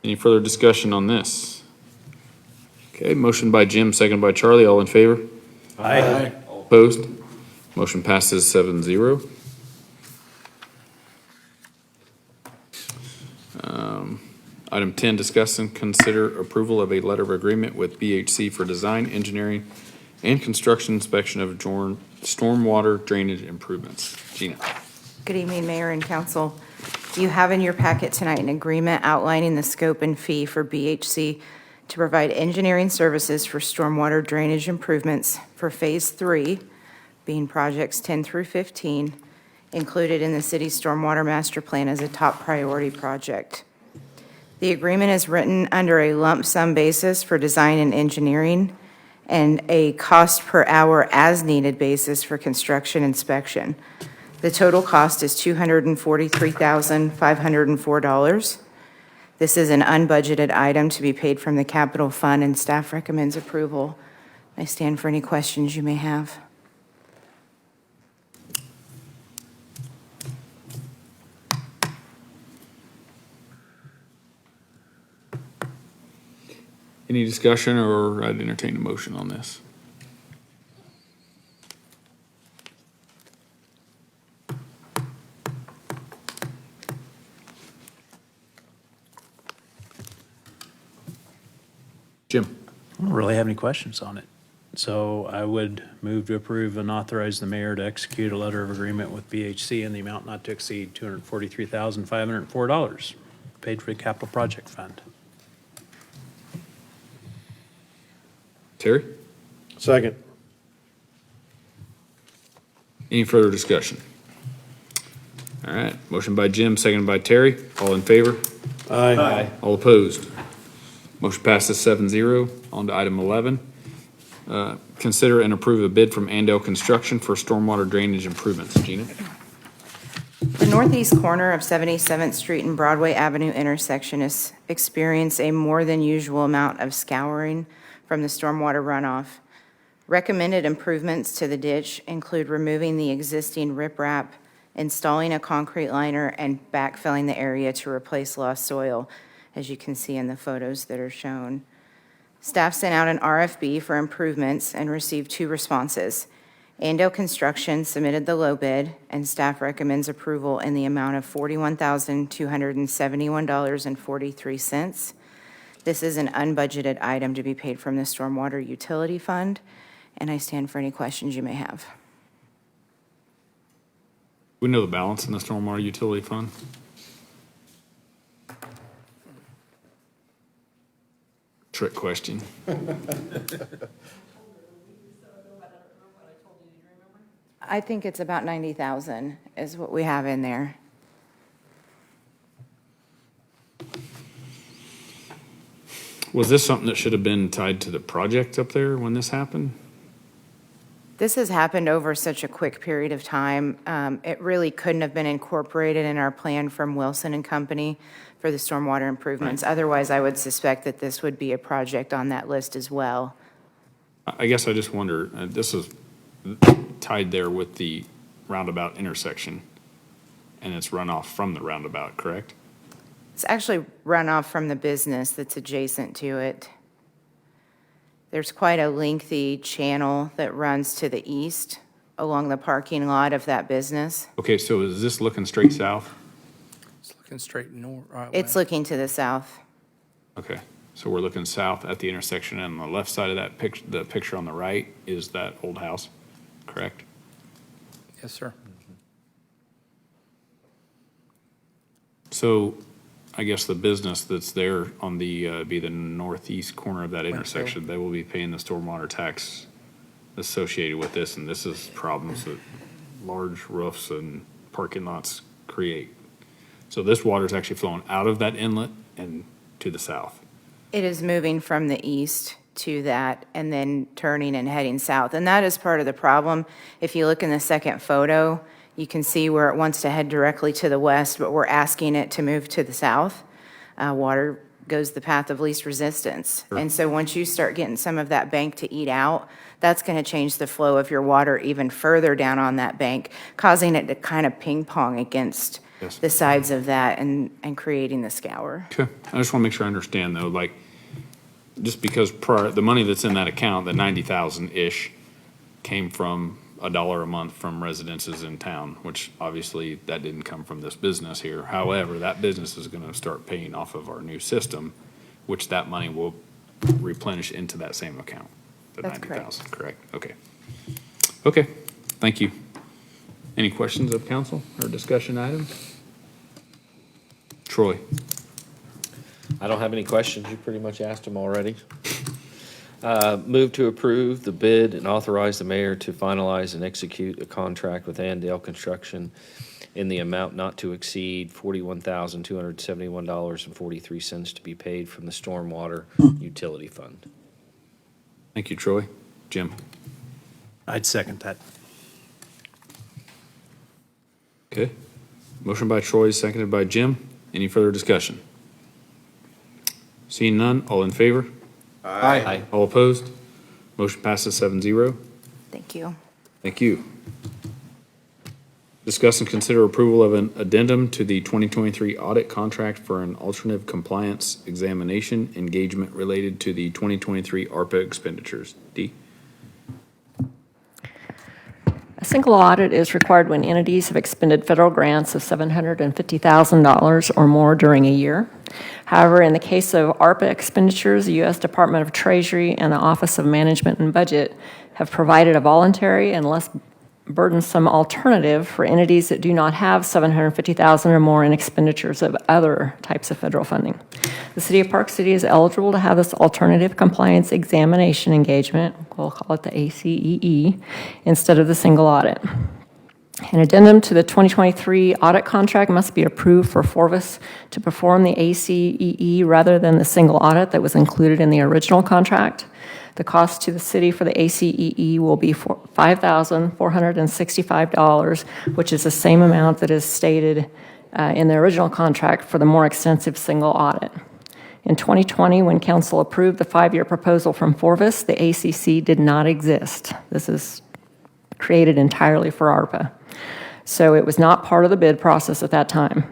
Any further discussion on this? Okay, motion by Jim, second by Charlie. All in favor? Aye. Opposed? Motion passes 7-0. Item 10, discuss and consider approval of a letter of agreement with BHC for design, engineering, and construction inspection of stormwater drainage improvements. Gina? Good evening, Mayor and Council. You have in your packet tonight an agreement outlining the scope and fee for BHC to provide engineering services for stormwater drainage improvements for Phase 3, being projects 10 through 15, included in the city's stormwater master plan as a top priority project. The agreement is written under a lump sum basis for design and engineering and a cost per hour as needed basis for construction inspection. The total cost is $243,504. This is an unbudgeted item to be paid from the capital fund, and staff recommends approval. I stand for any questions you may have. Any discussion, or I'd entertain a motion on this? Jim? I don't really have any questions on it. So I would move to approve and authorize the mayor to execute a letter of agreement with BHC in the amount not to exceed $243,504, paid for the capital project fund. Terry? Second. Any further discussion? All right, motion by Jim, seconded by Terry. All in favor? Aye. All opposed? Motion passes 7-0. On to item 11. Consider and approve a bid from Andale Construction for stormwater drainage improvements. Gina? The northeast corner of 77th Street and Broadway Avenue intersection has experienced a more than usual amount of scouring from the stormwater runoff. Recommended improvements to the ditch include removing the existing riprap, installing a concrete liner, and backfilling the area to replace lost soil, as you can see in the photos that are shown. Staff sent out an RFB for improvements and received 2 responses. Andale Construction submitted the low bid, and staff recommends approval in the amount of $41,271.43. This is an unbudgeted item to be paid from the Stormwater Utility Fund, and I stand for any questions you may have. We know the balance in the stormwater utility fund? Trick question. I think it's about 90,000 is what we have in there. Was this something that should have been tied to the project up there when this happened? This has happened over such a quick period of time. It really couldn't have been incorporated in our plan from Wilson and Company for the stormwater improvements. Otherwise, I would suspect that this would be a project on that list as well. I guess I just wonder, this is tied there with the roundabout intersection, and it's runoff from the roundabout, correct? It's actually runoff from the business that's adjacent to it. There's quite a lengthy channel that runs to the east along the parking lot of that business. Okay, so is this looking straight south? It's looking straight north. It's looking to the south. Okay, so we're looking south at the intersection, and on the left side of that picture, the picture on the right is that old house, correct? Yes, sir. So I guess the business that's there on the, be the northeast corner of that intersection, they will be paying the stormwater tax associated with this, and this is problems that large roofs and parking lots create. So this water is actually flowing out of that inlet and to the south. It is moving from the east to that and then turning and heading south. And that is part of the problem. If you look in the second photo, you can see where it wants to head directly to the west, but we're asking it to move to the south. Water goes the path of least resistance. Sure. And so once you start getting some of that bank to eat out, that's going to change the flow of your water even further down on that bank, causing it to kind of ping pong against Yes. the sides of that and creating the scour. Okay, I just want to make sure I understand though, like, just because the money that's in that account, the 90,000-ish, came from $1 a month from residences in town, which obviously that didn't come from this business here. However, that business is going to start paying off of our new system, which that money will replenish into that same account. The That's 90,000, correct? Okay. Okay, thank you. Any questions of council or discussion items? Troy? I don't have any questions. You pretty much asked them already. Move to approve the bid and authorize the mayor to finalize and execute a contract with Andale Construction in the amount not to exceed $41,271.43 to be paid from the Stormwater Utility Fund. Thank you, Troy. Jim? I'd second that. Okay. Motion by Troy, seconded by Jim. Any further discussion? Seeing none, all in favor? Aye. All opposed? Motion passes 7-0. Thank you. Thank you. Discuss and consider approval of an addendum to the 2023 audit contract for an alternative compliance examination engagement related to the 2023 ARPA expenditures. D. A single audit is required when entities have expended federal grants of $750,000 or more during a year. However, in the case of ARPA expenditures, the U.S. Department of Treasury and the Office of Management and Budget have provided a voluntary and less burdensome alternative for entities that do not have $750,000 or more in expenditures of other types of federal funding. The City of Park City is eligible to have this alternative compliance examination engagement, we'll call it the ACEE, instead of the single audit. An addendum to the 2023 audit contract must be approved for Forvis to perform the ACEE rather than the single audit that was included in the original contract. The cost to the city for the ACEE will be $5,465, which is the same amount that is stated in the original contract for the more extensive single audit. In 2020, when council approved the 5-year proposal from Forvis, the ACC did not exist. This is created entirely for ARPA. So it was not part of the bid process at that time.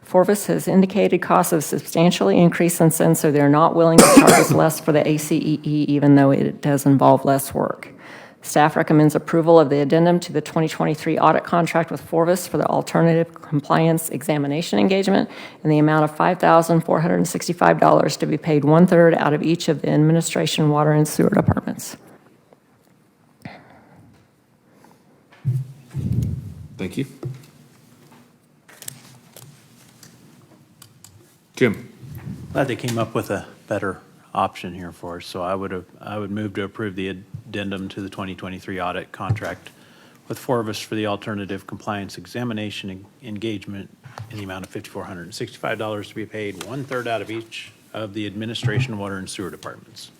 Forvis has indicated costs have substantially increased since then, so they're not willing to charge us less for the ACEE, even though it does involve less work. Staff recommends approval of the addendum to the 2023 audit contract with Forvis for the alternative compliance examination engagement in the amount of $5,465 to be paid 1/3 out of each of the administration, water, and sewer departments. Thank you. Jim? Glad they came up with a better option here for us, so I would move to approve the addendum to the 2023 audit contract with Forvis for the alternative compliance examination engagement in the amount of $5,465 to be paid 1/3 out of each of the administration, water, and sewer departments.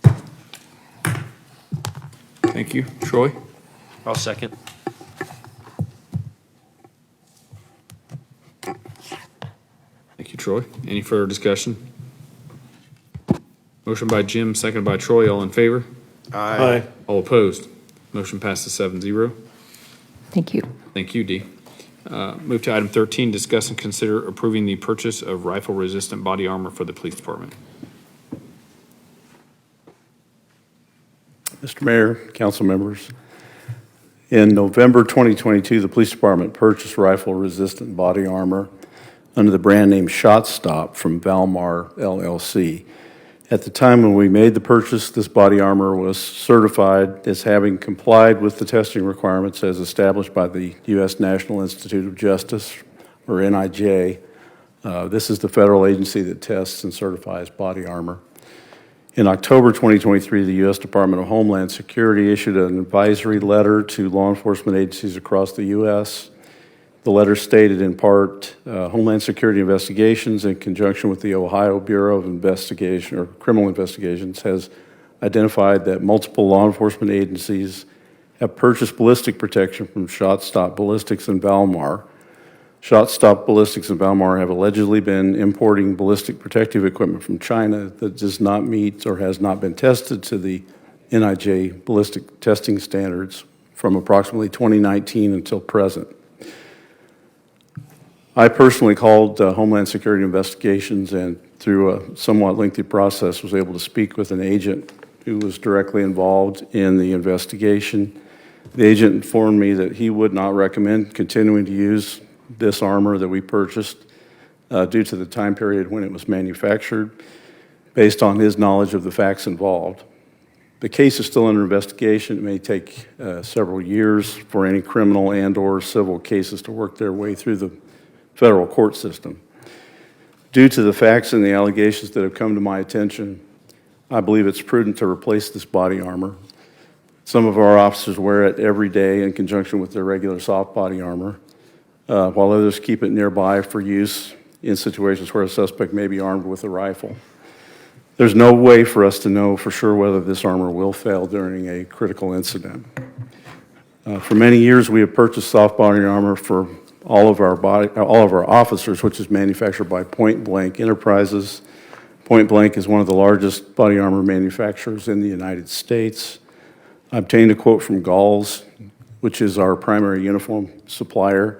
Thank you. Troy? I'll second. Thank you, Troy. Any further discussion? Motion by Jim, seconded by Troy. All in favor? Aye. All opposed? Motion passes 7-0. Thank you. Thank you, Dee. Move to item 13, discuss and consider approving the purchase of rifle-resistant body armor for the police department. Mr. Mayor, council members, in November 2022, the police department purchased rifle-resistant body armor under the brand name ShotStop from Valmar LLC. At the time when we made the purchase, this body armor was certified as having complied with the testing requirements as established by the U.S. National Institute of Justice, or NIJ. This is the federal agency that tests and certifies body armor. In October 2023, the U.S. Department of Homeland Security issued an advisory letter to law enforcement agencies across the U.S. The letter stated in part, Homeland Security Investigations, in conjunction with the Ohio Bureau of Investigation or Criminal Investigations, has identified that multiple law enforcement agencies have purchased ballistic protection from ShotStop Ballistics and Valmar. ShotStop Ballistics and Valmar have allegedly been importing ballistic protective equipment from China that does not meet or has not been tested to the NIJ ballistic testing standards from approximately 2019 until present. I personally called Homeland Security Investigations and through a somewhat lengthy process was able to speak with an agent who was directly involved in the investigation. The agent informed me that he would not recommend continuing to use this armor that we purchased due to the time period when it was manufactured, based on his knowledge of the facts involved. The case is still under investigation. It may take several years for any criminal and/or civil cases to work their way through the federal court system. Due to the facts and the allegations that have come to my attention, I believe it's prudent to replace this body armor. Some of our officers wear it every day in conjunction with their regular soft body armor. while others keep it nearby for use in situations where a suspect may be armed with a rifle. There's no way for us to know for sure whether this armor will fail during a critical incident. For many years, we have purchased soft body armor for all of our officers, which is manufactured by Point Blank Enterprises. Point Blank is one of the largest body armor manufacturers in the United States. I obtained a quote from Galls, which is our primary uniform supplier,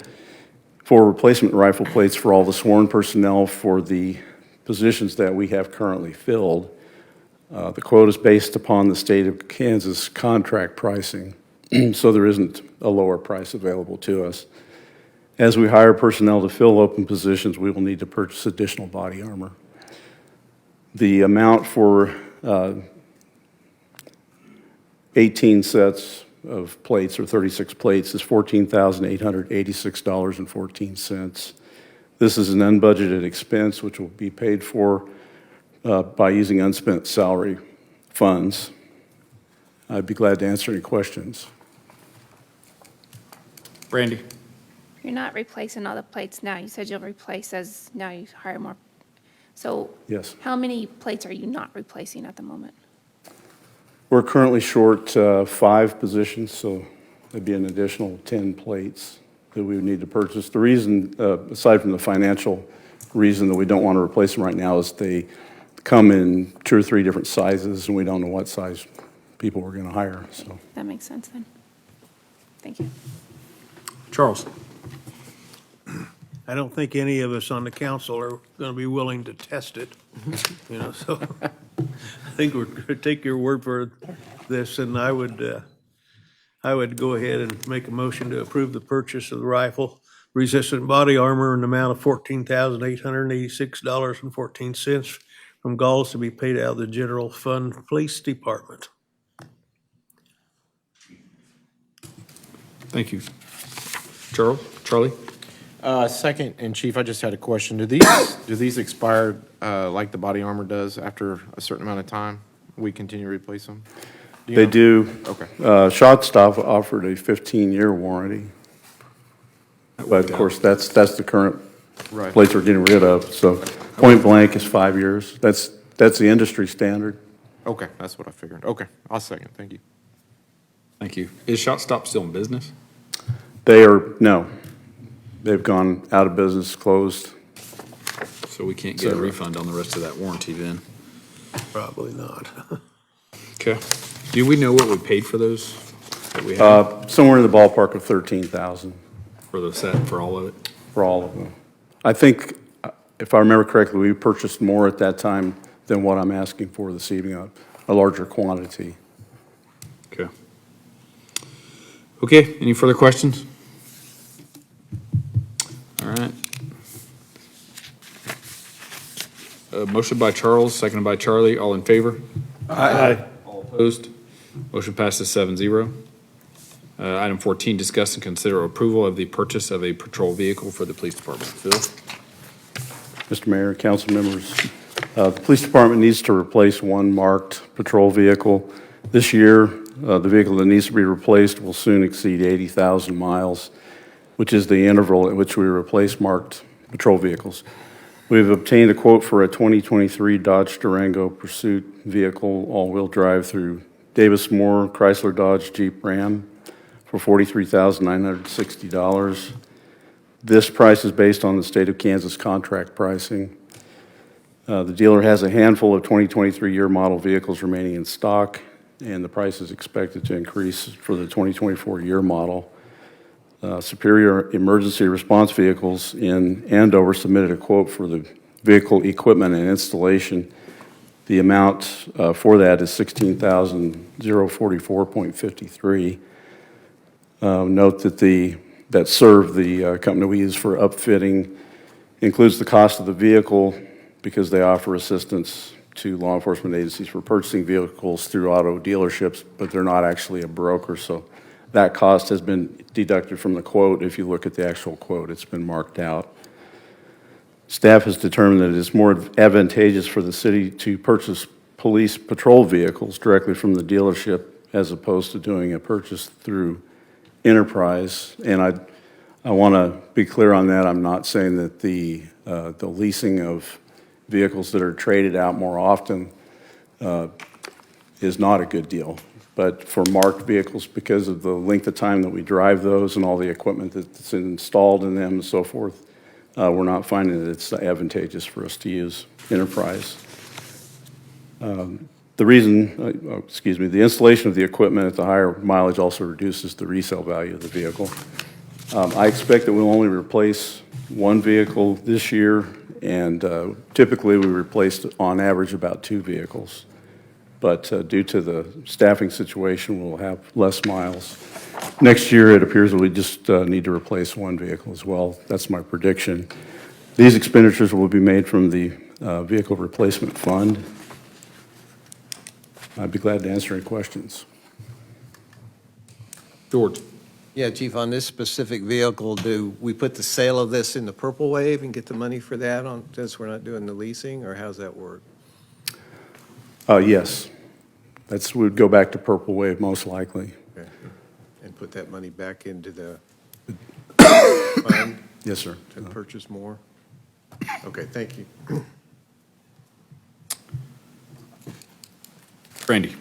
for replacement rifle plates for all the sworn personnel for the positions that we have currently filled. The quote is based upon the state of Kansas contract pricing, so there isn't a lower price available to us. As we hire personnel to fill open positions, we will need to purchase additional body armor. The amount for 18 sets of plates, or 36 plates, is $14,886.14. This is an unbudgeted expense which will be paid for by using unspent salary funds. I'd be glad to answer any questions. Brandy? You're not replacing all the plates now. You said you'll replace as now you hire more. So Yes. how many plates are you not replacing at the moment? We're currently short 5 positions, so there'd be an additional 10 plates that we would need to purchase. The reason, aside from the financial reason that we don't want to replace them right now, is they come in 2 or 3 different sizes, and we don't know what size people we're going to hire. So That makes sense then. Thank you. Charles? I don't think any of us on the council are going to be willing to test it, so I think we're going to take your word for this, and I would go ahead and make a motion to approve the purchase of the rifle-resistant body armor in the amount of $14,886.14 from Galls to be paid out of the General Fund Police Department. Thank you. Charlie? Second, and Chief, I just had a question. Do these expire like the body armor does after a certain amount of time? We continue to replace them? they know? do. Okay. ShotStop offered a 15-year warranty. But of course, that's the current Right. plates we're getting rid of. So Point Blank is 5 years. That's the industry standard. Okay, that's what I figured. Okay, I'll second. Thank you. Thank you. Is ShotStop still in business? No. They've gone out of business, closed. So we can't get a refund on the rest of that warranty then? Probably not. Okay. Do we know what we paid for those that we have Somewhere in the ballpark of $13,000 for the set, for all of it? for all of them. I think, if I remember correctly, we purchased more at that time than what I'm asking for this evening, a larger quantity. Okay. Okay, any further questions? All right. Motion by Charles, seconded by Charlie. All in favor? Aye. All opposed? Motion passes 7-0. Item 14, discuss and consider approval of the purchase of a patrol vehicle for the police department. Phil? Mr. Mayor, council members, the police department needs to replace one marked patrol vehicle. This year, the vehicle that needs to be replaced will soon exceed 80,000 miles, which is the interval at which we replace marked patrol vehicles. We've obtained a quote for a 2023 Dodge Durango Pursuit vehicle, all-wheel drive through Davis Moore Chrysler Dodge Jeep Ram for $43,960. This price is based on the state of Kansas contract pricing. The dealer has a handful of 2023 year model vehicles remaining in stock, and the price is expected to increase for the 2024 year model. Superior Emergency Response Vehicles in Andover submitted a quote for the vehicle equipment and installation. The amount for that is $16,044.53. Note that that serve the company we use for upfitting includes the cost of the vehicle because they offer assistance to law enforcement agencies for purchasing vehicles through auto dealerships, but they're not actually a broker, so that cost has been deducted from the quote. If you look at the actual quote, it's been marked out. Staff has determined that it is more advantageous for the city to purchase police patrol vehicles directly from the dealership as opposed to doing a purchase through Enterprise. And I want to be clear on that. I'm not saying that the leasing of vehicles that are traded out more often is not a good deal. But for marked vehicles, because of the length of time that we drive those and all the equipment that's installed in them and so forth, we're not finding that it's advantageous for us to use Enterprise. The installation of the equipment at the higher mileage also reduces the resale value of the vehicle. I expect that we'll only replace one vehicle this year, and typically we replaced on average about 2 vehicles. But due to the staffing situation, we'll have less miles. Next year, it appears that we just need to replace 1 vehicle as well. That's my prediction. These expenditures will be made from the Vehicle Replacement Fund. I'd be glad to answer any questions. George? Yeah, Chief, on this specific vehicle, do we put the sale of this in the Purple Wave and get the money for that since we're not doing the leasing, or how's that work? Yes. We'd go back to Purple Wave most likely. Okay. And put that money back into the fund? Yes, sir. To purchase more? Okay, thank you. Brandy?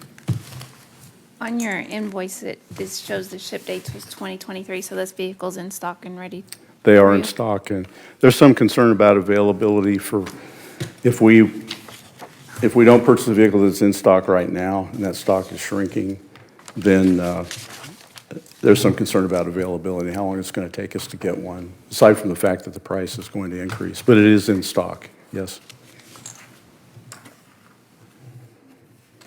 On your invoice, it shows the ship dates was 2023, so this vehicle's in stock and ready. They are for in you? stock, and there's some concern about availability for, if we don't purchase a vehicle that's in stock right now, and that stock is shrinking, then there's some concern about availability, how long it's going to take us to get one, aside from the fact that the price is going to increase. But it is in stock, yes.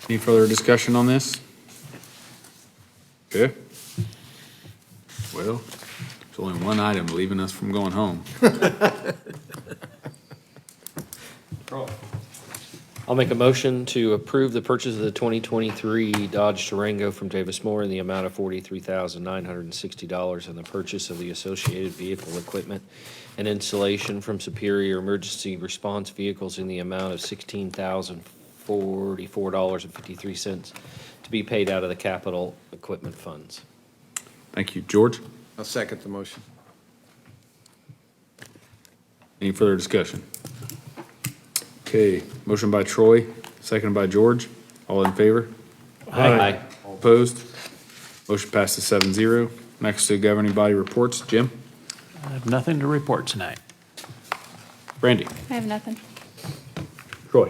Any further discussion on this? Okay. Well, there's only one item leaving us from going home. I'll make a motion to approve the purchase of the 2023 Dodge Durango from Davis Moore in the amount of $43,960 and the purchase of the associated vehicle equipment and installation from Superior Emergency Response Vehicles in the amount of $16,044.53 to be paid out of the capital equipment funds. Thank you. George? I'll second the motion. Any further discussion? Okay, motion by Troy, seconded by George. All in favor? Aye. All opposed? Motion passes 7-0. Next to governing body reports, Jim? I have nothing to report tonight. Brandy? I have nothing. Troy?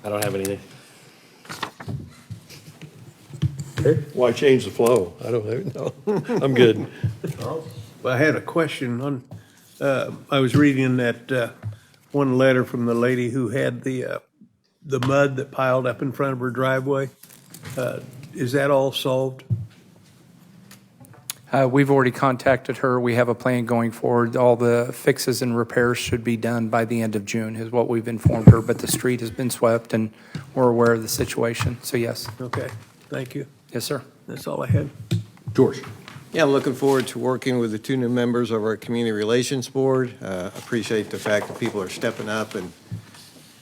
I don't have anything. Why change the flow? I don't know. I'm good. Well, I had a question on, I was reading that one letter from the lady who had the mud that piled up in front of her driveway. Is that all solved? We've already contacted her. We have a plan going forward. All the fixes and repairs should be done by the end of June, is what we've informed her. But the street has been swept, and we're aware of the situation. So, yes. Okay, thank you. Yes, sir. That's all I had. George? Yeah, I'm looking forward to working with the 2 new members of our Community Relations Board. Appreciate the fact that people are stepping up and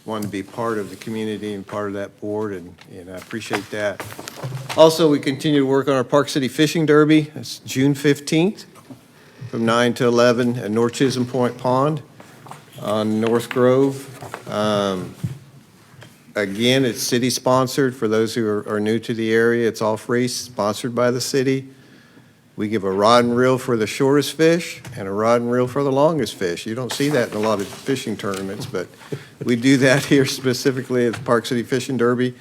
wanting to be part of the community and part of that board, and I appreciate that. Also, we continue to work on our Park City Fishing Derby. It's June 15th from 9 to 11 at North Chisholm Point Pond on North Grove. Again, it's city-sponsored. For those who are new to the area, it's all free, sponsored by the city. We give a rod and reel for the shortest fish and a rod and reel for the longest fish. You don't see that in a lot of fishing tournaments, but we do that here specifically at the Park City Fishing Derby.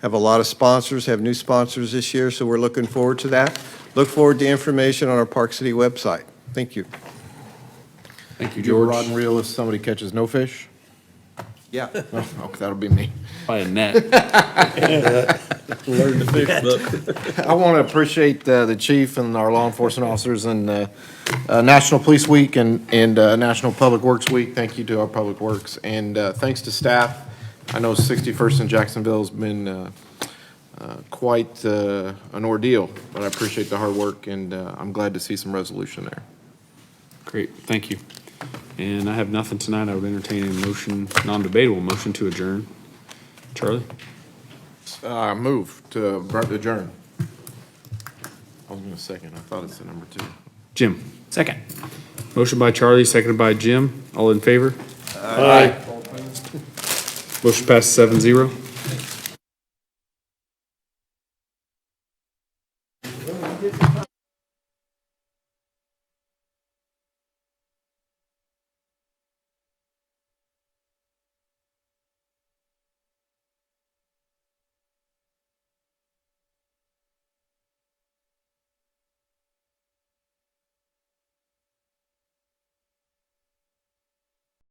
Have a lot of sponsors, have new sponsors this year, so we're looking forward to that. Look forward to information on our Park City website. Thank you. Thank you, Do a George. rod and reel if somebody catches no fish? Yeah. Oh, that'll be me. By a net. Learn the fish book. I want to appreciate the chief and our law enforcement officers and National Police Week and National Public Works Week. Thank you to our Public Works. And thanks to staff. I know 61st in Jacksonville has been quite an ordeal, but I appreciate the hard work, and I'm glad to see some resolution there. Great, thank you. And I have nothing tonight. I would entertain a motion, non-debatable motion to adjourn. Charlie? Move to adjourn. I was going to second. I thought it said number 2. Jim? Second. Motion by Charlie, seconded by Jim. All in favor? Aye. Motion passes 7-0.